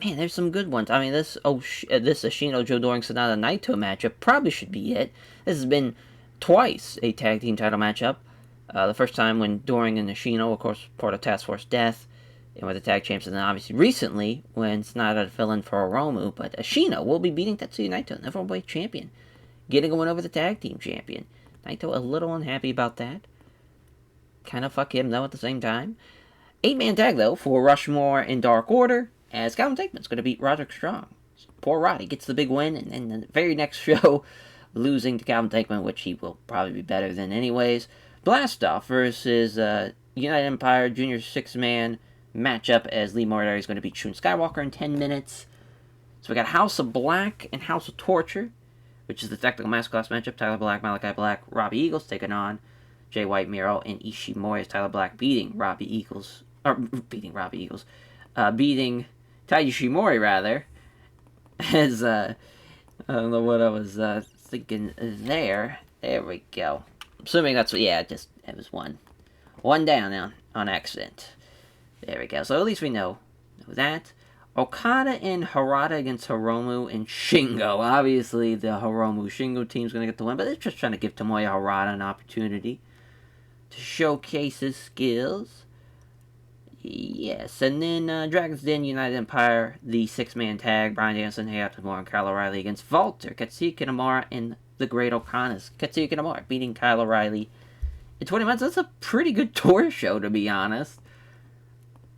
there's some good ones. I mean, this Ashino Jodoring Sonata Naito matchup probably should be it. This has been twice a tag team title matchup. The first time when Doring and Ashino, of course, part of Task Force Death, and were the tag champs, and then obviously recently when Sonata fell in for Hiromu, but Ashino will be beating Tetsuya Naito, never weight champion, getting a win over the tag team champion. Naito a little unhappy about that. Kind of fuck him though at the same time. 8-man tag though for Rushmore and Dark Order, as Calvin Tankman's going to beat Roderick Strong. Poor Roddy gets the big win, and then the very next show, losing to Calvin Tankman, which he will probably be better than anyways. Blastoff versus United Empire Junior 6-man matchup, as Lee Moriarty is going to beat Shun Skywalker in 10 minutes. So we got House of Black and House of Torture, which is the technical masterclass matchup. Tyler Black, Malachi Black, Robbie Eagles taking on Jay White, Miro, and Ishimori, as Tyler Black beating Taiji Ishimori, rather. As, I don't know what I was thinking there. There we go. Assuming that's what, it was one down on accident. There we go. So at least we know that. Okada and Harada against Hiromu and Shingo. Obviously, the Hiromu Shingo team's going to get the win, but they're just trying to give Tomoya Harada an opportunity to showcase his skills. Yes, and then Dragon's Den United Empire, the 6-man tag, Bryan Danielson, Hayato Tamura, and Kyle O'Reilly against Walter, Katsuya Kitamura, and the Great Okanas. Katsuya Kitamura beating Kyle O'Reilly in 20 minutes. That's a pretty good tour show, to be honest.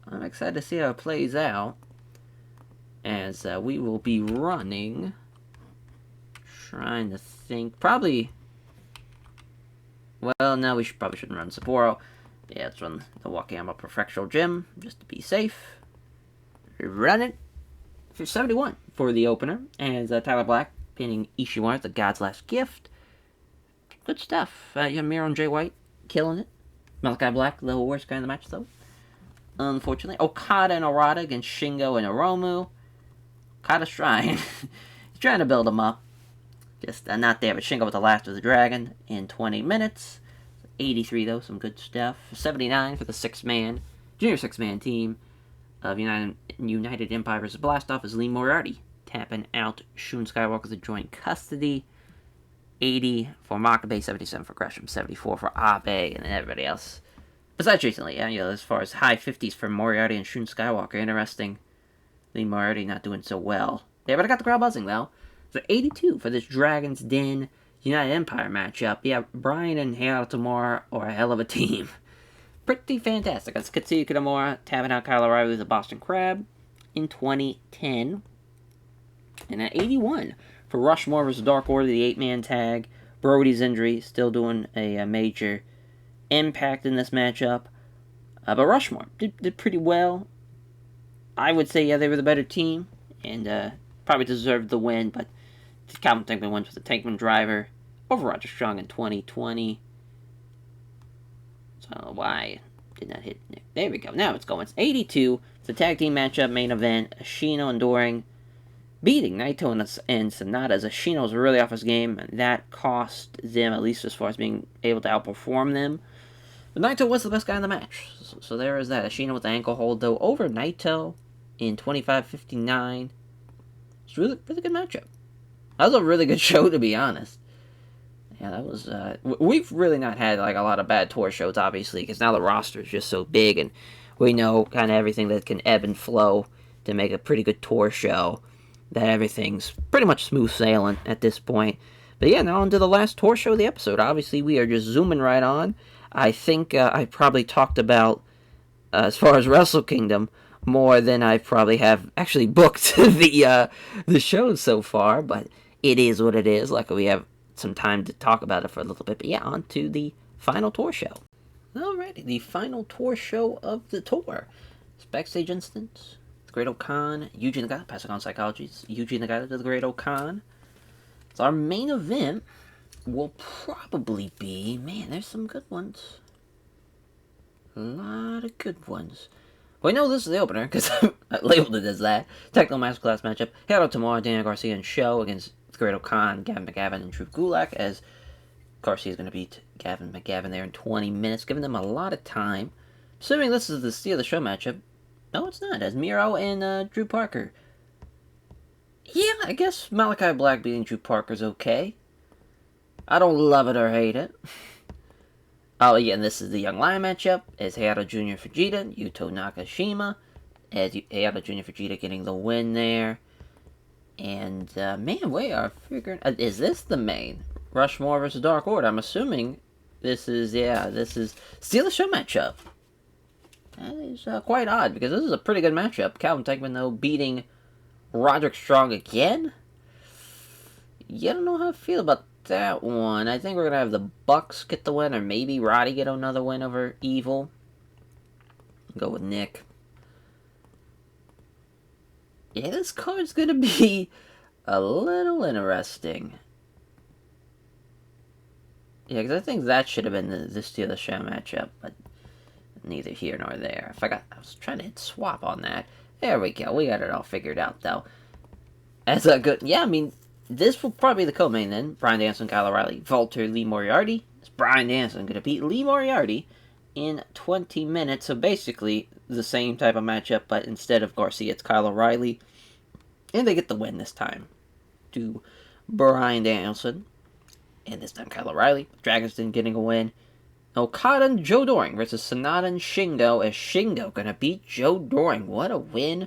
I'm excited to see how it plays out, as we will be running, trying to think, probably, well, no, we probably shouldn't run Sapporo. Yeah, let's run the Wakayama Prefectural Gym, just to be safe. Run it for 71 for the opener, as Tyler Black pinning Ishimori, the God's Last Gift. Good stuff. You have Miro and Jay White killing it. Malachi Black, the worst guy in the match, though. Unfortunately, Okada and Harada against Shingo and Hiromu. Okada's trying. He's trying to build them up. Just not there, but Shingo with the last of the dragon in 20 minutes. 83, though, some good stuff. 79 for the junior 6-man team of United Empire versus Blastoff, as Lee Moriarty tapping out Shun Skywalker to joint custody. 80 for Makabe, 77 for Gresham, 74 for Abe, and everybody else. Besides recently, as far as high 50s for Moriarty and Shun Skywalker, interesting Lee Moriarty not doing so well. Yeah, but I got the crowd buzzing, though. So 82 for this Dragon's Den United Empire matchup. Yeah, Bryan and Hayato Tamura are a hell of a team. Pretty fantastic. That's Katsuya Kitamura tapping out Kyle O'Reilly with the Boston Crab in 2010. And at 81 for Rushmore versus Dark Order, the 8-man tag. Brody's injury still doing a major impact in this matchup. But Rushmore did pretty well. I would say, yeah, they were the better team. And probably deserved the win. But Calvin Tankman wins with the Tankman driver over Roger Strong in 2020. So I don't know why it did not hit. There we go. Now it's going. It's 82. It's a tag team matchup, main event. Ashino and Doring beating Naito and Sanada, as Ashino was really off his game, and that cost them, at least as far as being able to outperform them. But Naito was the best guy in the match, so there is that. Ashino with the ankle hold, though, over Naito in 25:59. It's really good matchup. That was a really good show, to be honest. Yeah, that was, we've really not had, like, a lot of bad tour shows, obviously, because now the roster is just so big, and we know kind of everything that can ebb and flow to make a pretty good tour show, that everything's pretty much smooth sailing at this point. But yeah, now on to the last tour show of the episode. Obviously, we are just zooming right on. I think I probably talked about, as far as Wrestle Kingdom, more than I probably have actually booked the shows so far, but it is what it is. Like, we have some time to talk about it for a little bit. But yeah, on to the final tour show. Alrighty, the final tour show of the tour. It's backstage instance. Great Khan, Yuji Nagata, passing on psychologies. Yuji Nagata to the Great Khan. So our main event will probably be, man, there's some good ones. A lot of good ones. Well, I know this is the opener, because I labeled it as that. Techno Masterclass matchup. Hayato Tamura, Daniel Garcia, and Show against the Great Khan, Gavin McGavin, and Drew Gulak, as Garcia is going to beat Gavin McGavin there in 20 minutes, giving them a lot of time. Assuming this is the Steal the Show matchup. No, it's not. As Miro and Drew Parker. Yeah, I guess Malachi Black beating Drew Parker's okay. I don't love it or hate it. Oh, yeah, and this is the Young Lion matchup. As Hayato Jr. Fujita, Yuto Nakashima. As Hayato Jr. Fujita getting the win there. And, man, we are figuring... is this the main? Rushmore versus Dark Order. I'm assuming this is Steal the Show matchup. That is quite odd, because this is a pretty good matchup. Calvin Tankman, though, beating Roderick Strong again. Yeah, I don't know how I feel about that one. I think we're going to have the Bucks get the win, or maybe Roddy get another win over Evil. Go with Nick. Yeah, this card's going to be a little interesting. Yeah, because I think that should have been the Steal the Show matchup, but neither here nor there. I was trying to hit swap on that. There we go. We got it all figured out, though. As a good... yeah, I mean, this will probably be the co-main then. Bryan Danielson, Kyle O'Reilly, Walter, Lee Moriarty. It's Bryan Danielson going to beat Lee Moriarty in 20 minutes. So basically, the same type of matchup, but instead of Garcia, it's Kyle O'Reilly. And they get the win this time to Bryan Danielson. And this time, Kyle O'Reilly. Dragons Den getting a win. Okada and Joe Doring versus Sanada and Shingo, as Shingo gonna beat Joe Doring. What a win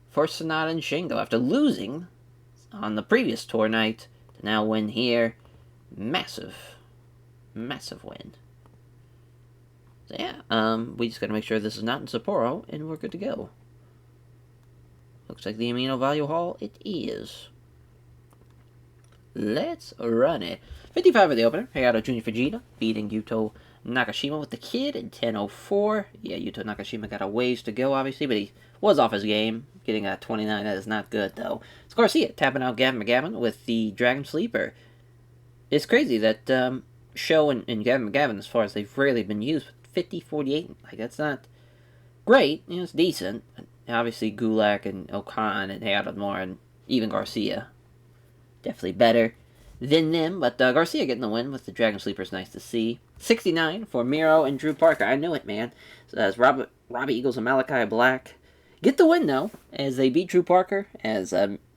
for Sanada and Shingo after losing on the previous tour night to now win here. Massive win. So yeah, we just gotta make sure this is not in Sapporo, and we're good to go. Looks like the Amino Value Hall, it is. Let's run it. 55 of the opener. Hayato Jr. Fujita beating Yuto Nakashima with the Kid in 10:04. Yeah, Yuto Nakashima got a ways to go, obviously, but he was off his game. Getting a 29, that is not good, though. It's Garcia tapping out Gavin McGavin with the Dragon Sleeper. It's crazy that Show and Gavin McGavin, as far as they've rarely been used, 50-48, like, that's not great. You know, it's decent. Obviously, Gulak and Okan and Hayato Tamura and even Garcia, definitely better than them, but Garcia getting the win with the Dragon Sleeper is nice to see. 69 for Miro and Drew Parker. I knew it, man. So as Robbie Eagles and Malachi Black get the win, though, as they beat Drew Parker, as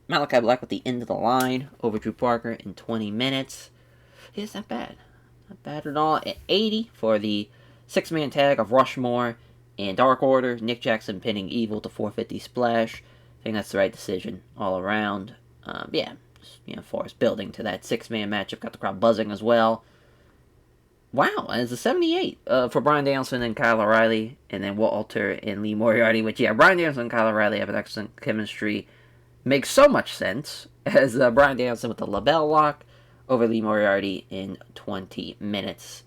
Malachi Black with the end of the line over Drew Parker in 20 minutes. Yeah, it's not bad. Not bad at all. At 80 for the 6-man tag of Rushmore and Dark Order. Nick Jackson pinning Evil to 450 splash. I think that's the right decision all around. Yeah, just, as far as building to that 6-man matchup, got the crowd buzzing as well. Wow, and it's a 78 for Bryan Danielson and Kyle O'Reilly, and then Walter and Lee Moriarty, which, yeah, Bryan Danielson and Kyle O'Reilly have an excellent chemistry. Makes so much sense as Bryan Danielson with the label lock over Lee Moriarty in 20 minutes.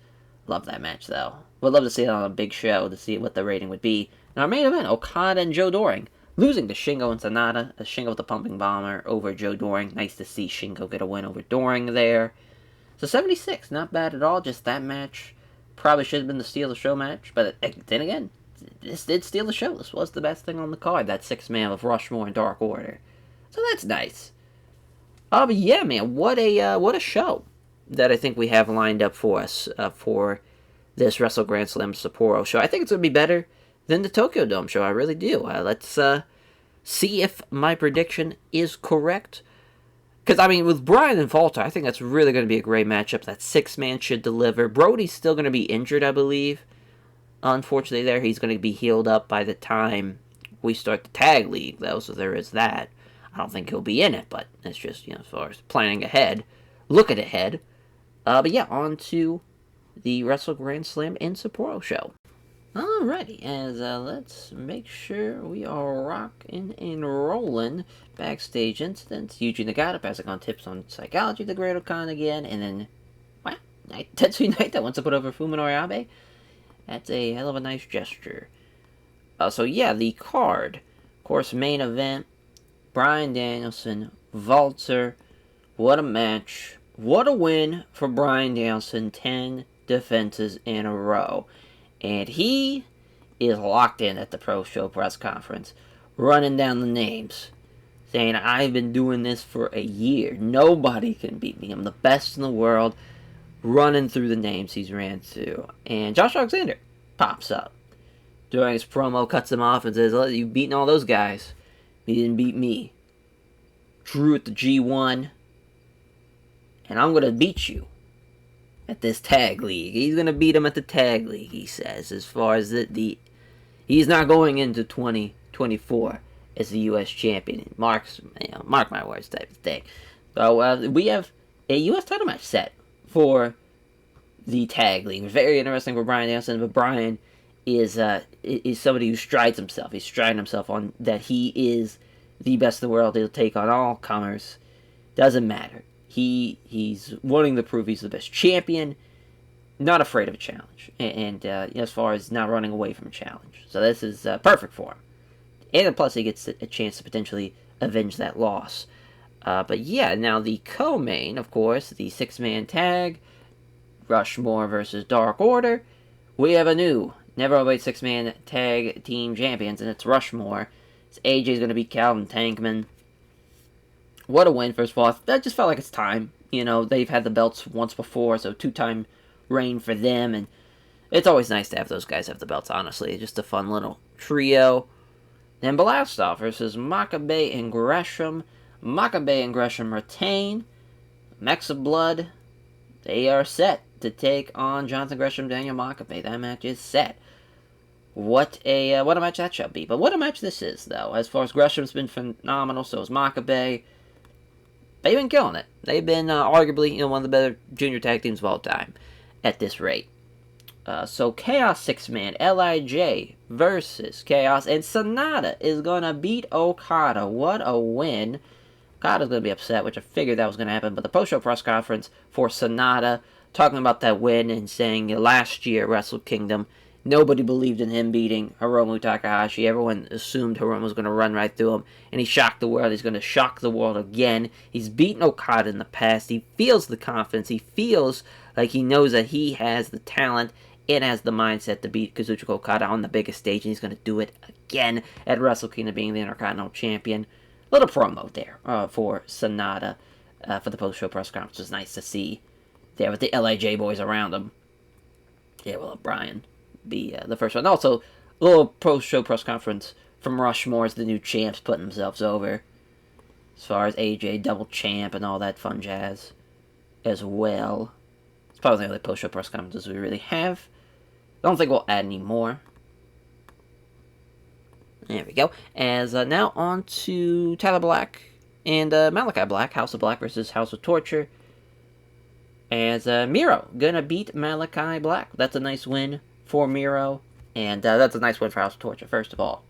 Love that match, though. Would love to see it on a big show to see what the rating would be. In our main event, Okada and Joe Doring losing to Shingo and Sanada. Shingo with the pumping bomber over Joe Doring. Nice to see Shingo get a win over Doring there. So 76, not bad at all. Just that match probably should have been the steal the show match. But then again, this did steal the show. This was the best thing on the card. That 6-man of Rushmore and Dark Order. So that's nice. But yeah, man, what a show that I think we have lined up for us for this Wrestle Grand Slam Sapporo show. I think it's going to be better than the Tokyo Dome show. I really do. Let's see if my prediction is correct. Because, I mean, with Bryan and Walter, I think that's really going to be a great matchup. That 6-man should deliver. Brody's still going to be injured, I believe. Unfortunately, there, he's going to be healed up by the time we start the tag league, though, so there is that. I don't think he'll be in it, but it's just, as far as planning ahead, looking ahead. But yeah, on to the Wrestle Grand Slam in Sapporo show. Alrighty, as let's make sure we are rocking and rolling. Backstage incidents. Yuji Nagata passing on tips on psychology to Great Okan again, and then, wow, Tetsuya Naito wants to put over Fuminori Abe. That's a hell of a nice gesture. So yeah, the card. Of course, main event. Bryan Danielson, Walter. What a match. What a win for Bryan Danielson. 10 defenses in a row. And he is locked in at the pro-show press conference, running down the names, saying, I've been doing this for a year. Nobody can beat me. I'm the best in the world. Running through the names he's ran through. And Josh Alexander pops up during his promo, cuts him off, and says, you've beaten all those guys. He didn't beat me. Drew at the G1. And I'm going to beat you at this tag league. He's going to beat him at the tag league, he says, as far as he's not going into 2024 as the U.S. champion. Mark my words type of thing. So we have a U.S. title match set for the tag league. Very interesting for Bryan Danielson, but Bryan is somebody who strides himself. He's striding himself on that he is the best in the world. He'll take on all comers. Doesn't matter. He's wanting to prove he's the best champion. Not afraid of a challenge. And as far as not running away from a challenge. So this is perfect for him. And plus he gets a chance to potentially avenge that loss. But yeah, now the co-main, of course, the 6-man tag. Rushmore versus Dark Order. We have a new Never Overweight 6-man tag team champions, and it's Rushmore. It's AJ's going to beat Calvin Tankman. What a win, first of all. That just felt like it's time. They've had the belts once before, so 2-time reign for them, and it's always nice to have those guys have the belts, honestly. Just a fun little trio. Then Blastoff versus Makabe and Gresham. Makabe and Gresham retain. Mexa Blood, they are set to take on Jonathan Gresham, Daniel Makabe. That match is set. What a match that shall be. But what a match this is, though. As far as Gresham's been phenomenal, so has Makabe. They've been killing it. They've been arguably one of the better junior tag teams of all time at this rate. So Chaos 6-man, LIJ versus Chaos, and Sanada is going to beat Okada. What a win. Okada's going to be upset, which I figured that was going to happen, but the post-show press conference for Sanada, talking about that win and saying last year Wrestle Kingdom, nobody believed in him beating Hiromu Takahashi. Everyone assumed Hiromu was going to run right through him, and he shocked the world. He's going to shock the world again. He's beaten Okada in the past. He feels the confidence. He feels like he knows that he has the talent and has the mindset to beat Kazuchika Okada on the biggest stage, and he's going to do it again at Wrestle Kingdom, being the Intercontinental Champion. Little promo there for Sanada for the post-show press conference. It was nice to see there with the LIJ boys around him. Yeah, we'll have Bryan be the first one. Also, a little post-show press conference from Rushmore as the new champs putting themselves over. As far as AJ double champ and all that fun jazz as well. It's probably the only post-show press conferences we really have. I don't think we'll add any more. There we go. As now on to Tyler Black and Malachi Black, House of Black versus House of Torture. As Miro gonna beat Malachi Black. That's a nice win for Miro, and that's a nice win for House of Torture, first of all.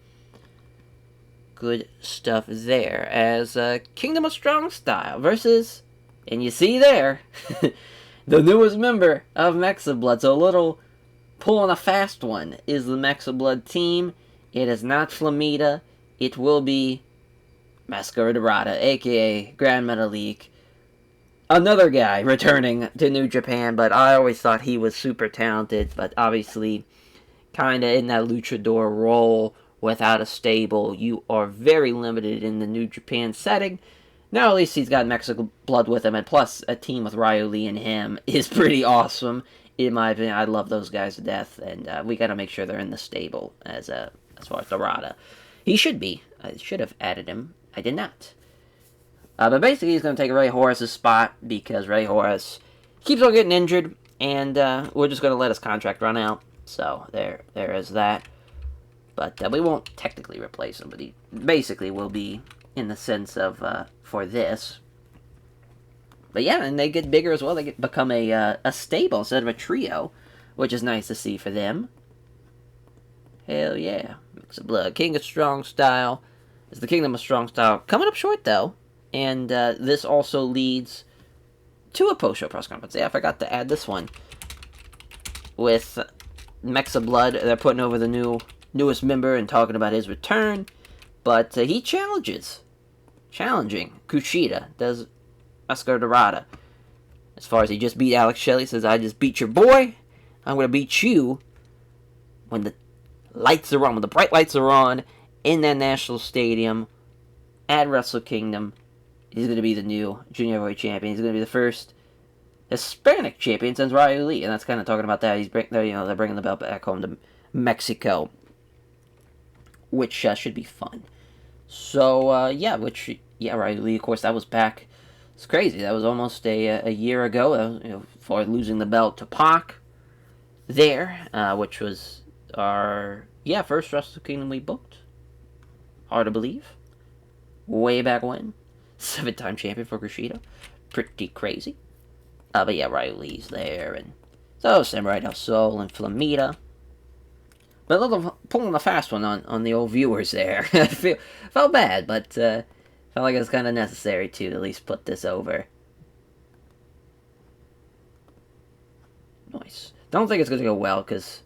Good stuff there. As Kingdom of Strong Style versus, and you see there, the newest member of Mexa Blood. So a little pulling a fast one is the Mexa Blood team. It is not Flamita. It will be Mascara Dorada, a.k.a. Grand Metalik. Another guy returning to New Japan, but I always thought he was super talented, but obviously kind of in that luchador role without a stable. You are very limited in the New Japan setting. Now at least he's got Mexican blood with him, and plus a team with Ryu Lee and him is pretty awesome. In my opinion, I love those guys to death, and we got to make sure they're in the stable as far as Dorada. He should be. I should have added him. I did not. But basically, he's going to take Ray Horace's spot because Ray Horace keeps on getting injured, and we're just going to let his contract run out. So there is that. But we won't technically replace him, but he basically will be in the sense of for this. But yeah, and they get bigger as well. They become a stable instead of a trio, which is nice to see for them. Hell yeah. Mix of Blood. King of Strong Style is the Kingdom of Strong Style. Coming up short, though. And this also leads to a post-show press conference. Yeah, I forgot to add this one. With Mexa Blood, they're putting over the newest member and talking about his return. But he challenging Kushida, does Mascara Dorada. As far as he just beat Alex Shelley, says, I just beat your boy. I'm going to beat you when the lights are on, when the bright lights are on in that national stadium at Wrestle Kingdom. He's going to be the new junior heavyweight champion. He's going to be the first Hispanic champion since Ryu Lee, and that's kind of talking about that. They're bringing the belt back home to Mexico, which should be fun. So Ryu Lee, of course, that was back. It's crazy. That was almost a year ago, for losing the belt to Pac there, which was our first Wrestle Kingdom we booked. Hard to believe. Way back when. 7-time champion for Kushida. Pretty crazy. But yeah, Ryu Lee's there, and so Samurai Del Sol and Flamita. But a little pulling a fast one on the old viewers there. Felt bad, but felt like it was kind of necessary to at least put this over. Nice. Don't think it's going to go well, because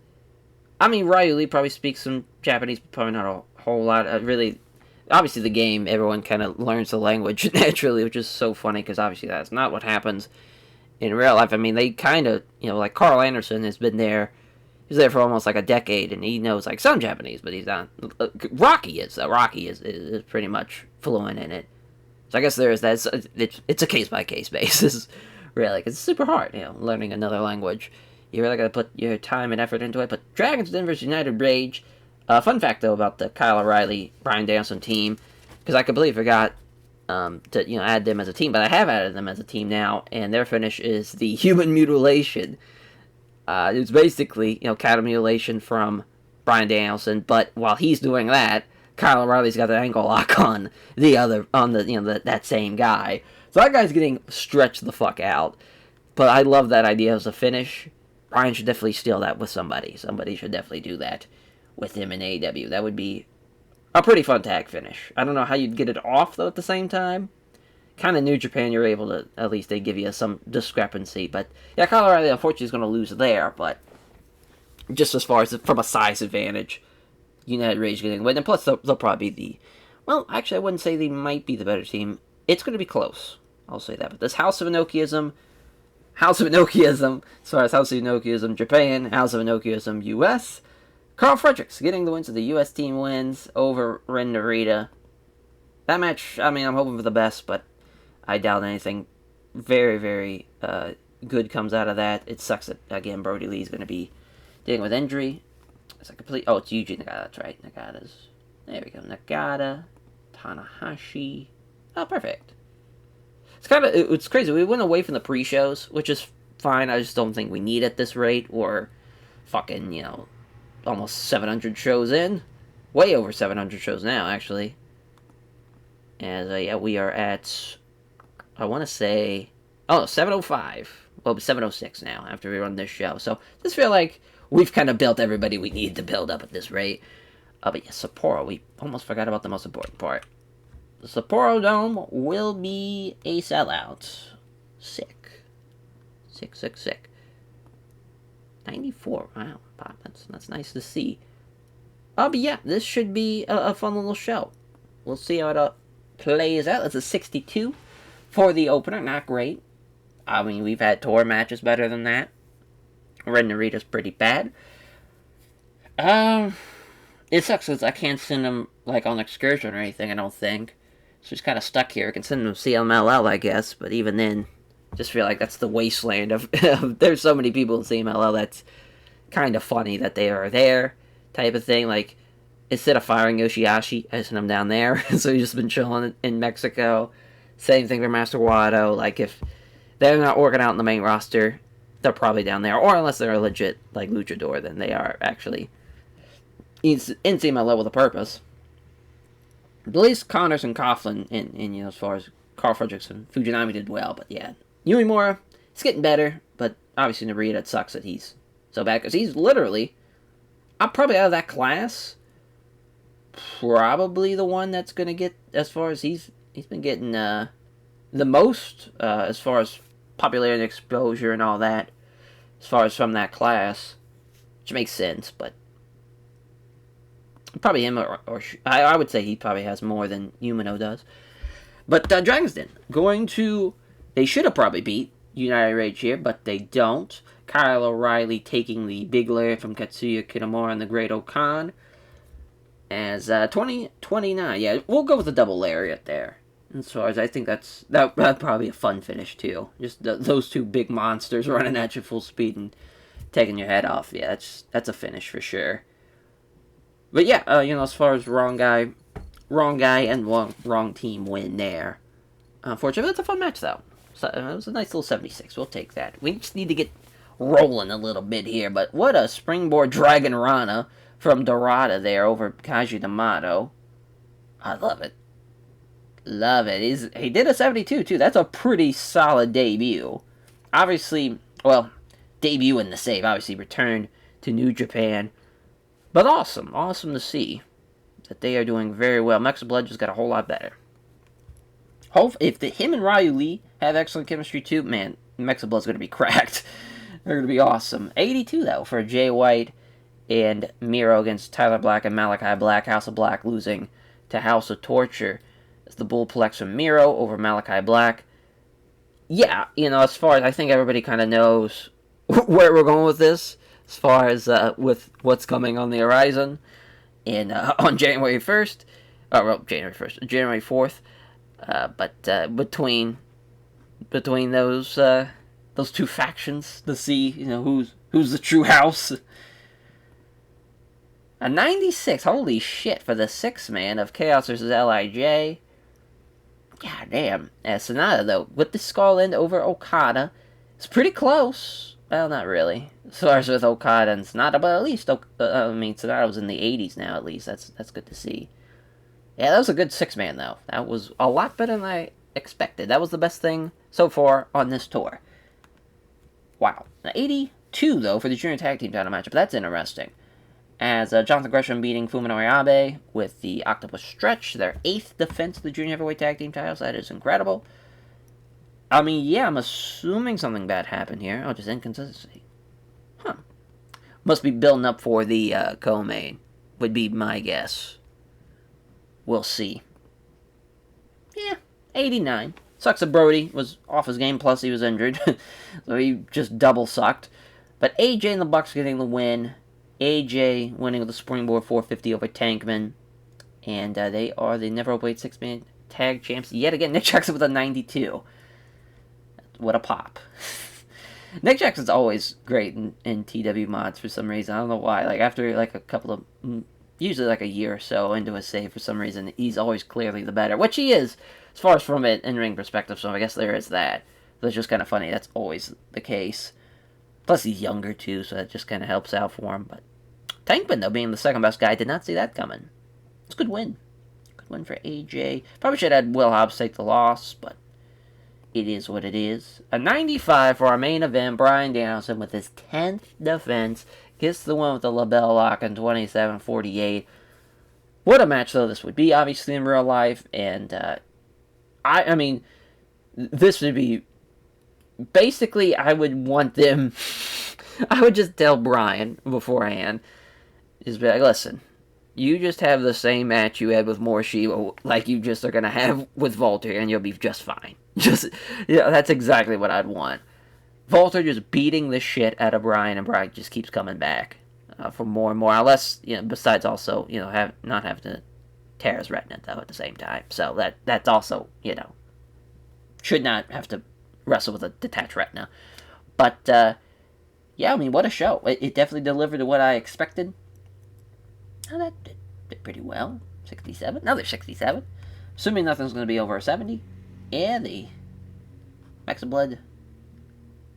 Ryu Lee probably speaks some Japanese, but probably not a whole lot. Really, obviously the game, everyone kind of learns the language naturally, which is so funny, because obviously that's not what happens in real life. They kind of, like Carl Anderson has been there. He's there for almost like a decade, and he knows like some Japanese, but he's not. Rocky is, though. Rocky is pretty much fluent in it. So I guess there is that. It's a case-by-case basis, really, because it's super hard, learning another language. You really got to put your time and effort into it. But Dragons Den vs. United Rage. Fun fact, though, about the Kyle O'Reilly, Bryan Danielson team, because I completely forgot to add them as a team, but I have added them as a team now, and their finish is the Human Mutilation. It's basically, cattle mutilation from Bryan Danielson, but while he's doing that, Kyle O'Reilly's got an ankle lock on that same guy. So that guy's getting stretched the fuck out. But I love that idea as a finish. Bryan should definitely steal that with somebody. Somebody should definitely do that with him in AEW. That would be a pretty fun tag finish. I don't know how you'd get it off, though, at the same time. Kind of New Japan, you're able to, at least they give you some discrepancy. But, yeah, Kyle O'Reilly, unfortunately, is going to lose there. But just as far as from a size advantage, United Rage getting the win. And plus, they'll probably be well, actually, I wouldn't say they might be the better team. It's going to be close. I'll say that. But this House of Inokiism, as far as House of Inokiism Japan, House of Inokiism US, Carl Fredericks getting the wins. of the US team wins over Ren Narita. That match, I'm hoping for the best, but I doubt anything very, very good comes out of that. It sucks that, again, Brody Lee's going to be dealing with injury. It's a complete... Oh, it's Yuji Nagata, that's right. Nagata's... There we go. Nagata, Tanahashi. Oh, perfect. It's crazy. We went away from the pre-shows, which is fine. I just don't think we need at this rate. Or fucking, almost 700 shows in. way over 700 shows now, actually. As, yeah, we are at, I want to say, 705. Well, 706 now, after we run this show. So, just feel like we've kind of built everybody we need to build up at this rate. But yeah, Sapporo, we almost forgot about the most important part. The Sapporo Dome will be a sellout. Sick. Sick. 94, wow, Pop, that's nice to see. But yeah, this should be a fun little show. We'll see how it plays out. That's a 62 for the opener, not great. I mean, we've had tour matches better than that. Red Narita's pretty bad. It sucks because I can't send him, like, on excursion or anything, I don't think. So he's kind of stuck here. I can send him to CMLL, I guess, but even then, just feel like that's the wasteland of there's so many people in CMLL that's kind of funny that they are there, type of thing. Like, instead of firing Yoshihashi, I sent him down there, so he's just been chilling in Mexico. Same thing for Master Wato. Like, if they're not working out in the main roster, they're probably down there. Or unless they're a legit, like, luchador, then they are actually in CMLL with a purpose. At least Connors and Coughlin, in as far as Carl Fredericks and Fujinami did well, but yeah. Uemura, it's getting better, but obviously Narita, it sucks that he's so bad, because he's literally, I'm probably out of that class, probably the one that's going to get, as far as he's been getting the most, as far as popularity and exposure and all that, as far as from that class, which makes sense, but probably him, or I would say he probably has more than Umino does. But Dragon's Den, they should have probably beat United Rage here, but they don't. Kyle O'Reilly taking the big layer from Katsuya Kitamura and the Great Okan. As 20-29, yeah, we'll go with the double lariat there. As far as I think that'd probably be a fun finish too. Just those two big monsters running at you full speed and taking your head off. Yeah, that's a finish for sure. But yeah, as far as wrong guy and wrong team win there. Unfortunately, that's a fun match though. So it was a nice little 76. We'll take that. We just need to get rolling a little bit here. But what a springboard Dragon Rana from Dorada there over Kaji D'Amato. I love it. Love it. He did a 72 too. That's a pretty solid debut. Obviously, well, debut in the save. Obviously returned to New Japan. But awesome. Awesome to see that they are doing very well. Mexa Blood just got a whole lot better. If him and Ryu Lee have excellent chemistry too, man, Mexa Blood's going to be cracked. They're going to be awesome. 82, though, for Jay White and Miro against Tyler Black and Malachi Black. House of Black losing to House of Torture. It's the Bullplex from Miro over Malachi Black. Yeah, as far as I think everybody kind of knows where we're going with this, as far as with what's coming on the horizon. And on January 1st, January 4th. But between those two factions, to see who's the true house. A 96, holy shit, for the 6-man of Chaos versus LIJ. God damn. Sonata though, with the skull end over Okada, it's pretty close. Well, not really. As far as with Okada and Sonata, but at least Sonata was in the 80s now. At least that's good to see. Yeah, that was a good 6-man, though. That was a lot better than I expected. That was the best thing so far on this tour. Wow. Now, 82, though, for the junior tag team title matchup. That's interesting. As Jonathan Gresham beating Fuminori Abe with the Octopus Stretch, their 8th defense of the junior heavyweight tag team titles. That is incredible. I mean, yeah, I'm assuming something bad happened here. Oh, just inconsistency. Huh. Must be building up for the co-main, would be my guess. We'll see. Yeah, 89. Sucks that Brody was off his game, plus he was injured. So he just double sucked. But AJ and the Bucks getting the win. AJ winning with the springboard 450 over Tankman. And they are the Never Openweight 6-man tag champs. Yet again, Nick Jackson with a 92. What a pop. Nick Jackson's always great in TW mods for some reason. I don't know why. Like, after like a couple of... usually like a year or so into a save, for some reason, he's always clearly the better. Which he is, as far as from an in-ring perspective, so I guess there is that. So it's just kind of funny. That's always the case. Plus, he's younger, too, so that just kind of helps out for him. But Tankman, though, being the second best guy, did not see that coming. It's a good win. Good win for AJ. Probably should have had Will Hobbs take the loss, but it is what it is. A 95 for our main event. Bryan Danielson with his 10th defense gets the win with the LaBelle lock in 27-48. What a match, though, this would be, obviously, in real life. And, I mean, this would be... Basically, I would want them... I would just tell Bryan beforehand, just be like, listen, you just have the same match you had with Morishima, like you just are going to have with Walter, and you'll be just fine. That's exactly what I'd want. Walter just beating the shit out of Bryan, and Bryan just keeps coming back for more and more. Unless, besides also, not have to tear his retina, though, at the same time. So that's also, should not have to wrestle with a detached retina. But, yeah, I mean, what a show. It definitely delivered to what I expected. Oh, that did pretty well. 67. Another 67. Assuming nothing's going to be over a 70. Yeah, the Max of Blood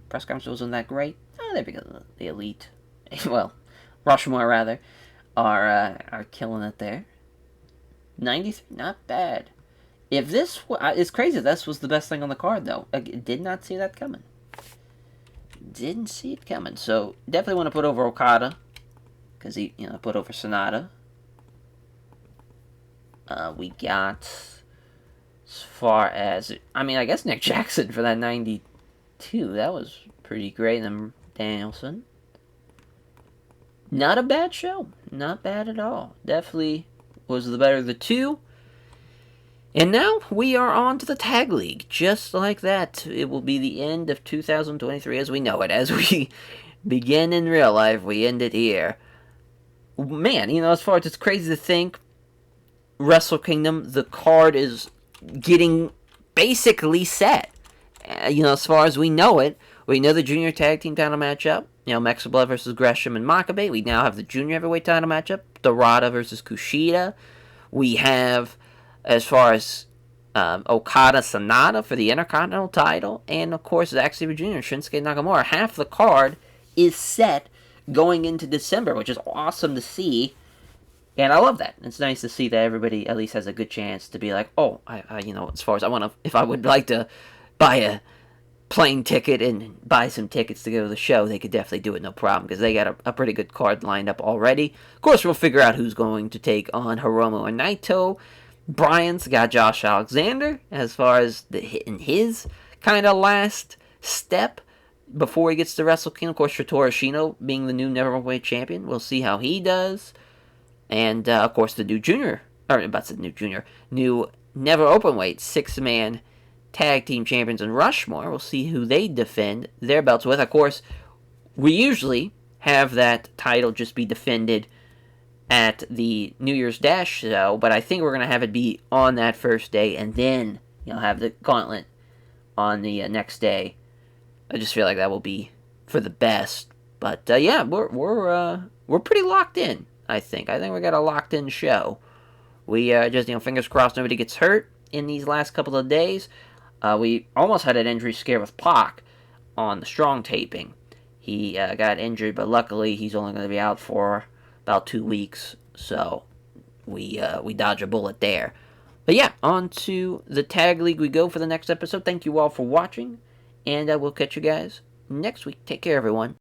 press conference wasn't that great. Oh, there we go. The Elite. Well, Rushmore, rather, are killing it there. 93. Not bad. If this... It's crazy. This was the best thing on the card, though. I did not see that coming. Didn't see it coming. So, definitely want to put over Okada. Because he, put over Sonata. We got... As far as... I mean, I guess Nick Jackson for that 92. That was pretty great. And then Danielson. Not a bad show. Not bad at all. Definitely was the better of the two. And now we are on to the Tag League. Just like that, it will be the end of 2023 as we know it. As we begin in real life, we end it here. Man, as far as it's crazy to think, Wrestle Kingdom, the card is getting basically set. As far as we know it, we know the junior tag team title matchup. Max of Blood versus Gresham and Makabe. We now have the junior heavyweight title matchup. Dorada versus Kushida. We have... As far as Okada Sonata for the Intercontinental title, and of course Zack Sabre Jr. and Shinsuke Nakamura. Half the card is set going into December, which is awesome to see, and I love that. It's nice to see that everybody at least has a good chance to be like, oh, I as far as if I would like to buy a plane ticket and buy some tickets to go to the show, they could definitely do it, no problem, because they got a pretty good card lined up already. Of course, we'll figure out who's going to take on Hiromu and Naito. Bryan's got Josh Alexander as far as in his kind of last step before he gets to Wrestle Kingdom. Of course, Satoru Shino being the new Neverweight champion. We'll see how he does. And, of course, the new new Never Openweight 6-man tag team champions in Rushmore. We'll see who they defend their belts with. Of course, we usually have that title just be defended at the New Year's Dash show, but I think we're going to have it be on that first day, and then have the gauntlet on the next day. I just feel like that will be for the best. But yeah, we're pretty locked in. I think we got a locked in show. We just fingers crossed nobody gets hurt in these last couple of days. We almost had an injury scare with Pac on the Strong taping. He got injured, but luckily he's only going to be out for about 2 weeks, so we dodge a bullet there. But yeah, on to the Tag League we go for the next episode. Thank you all for watching, and we'll catch you guys next week. Take care, everyone.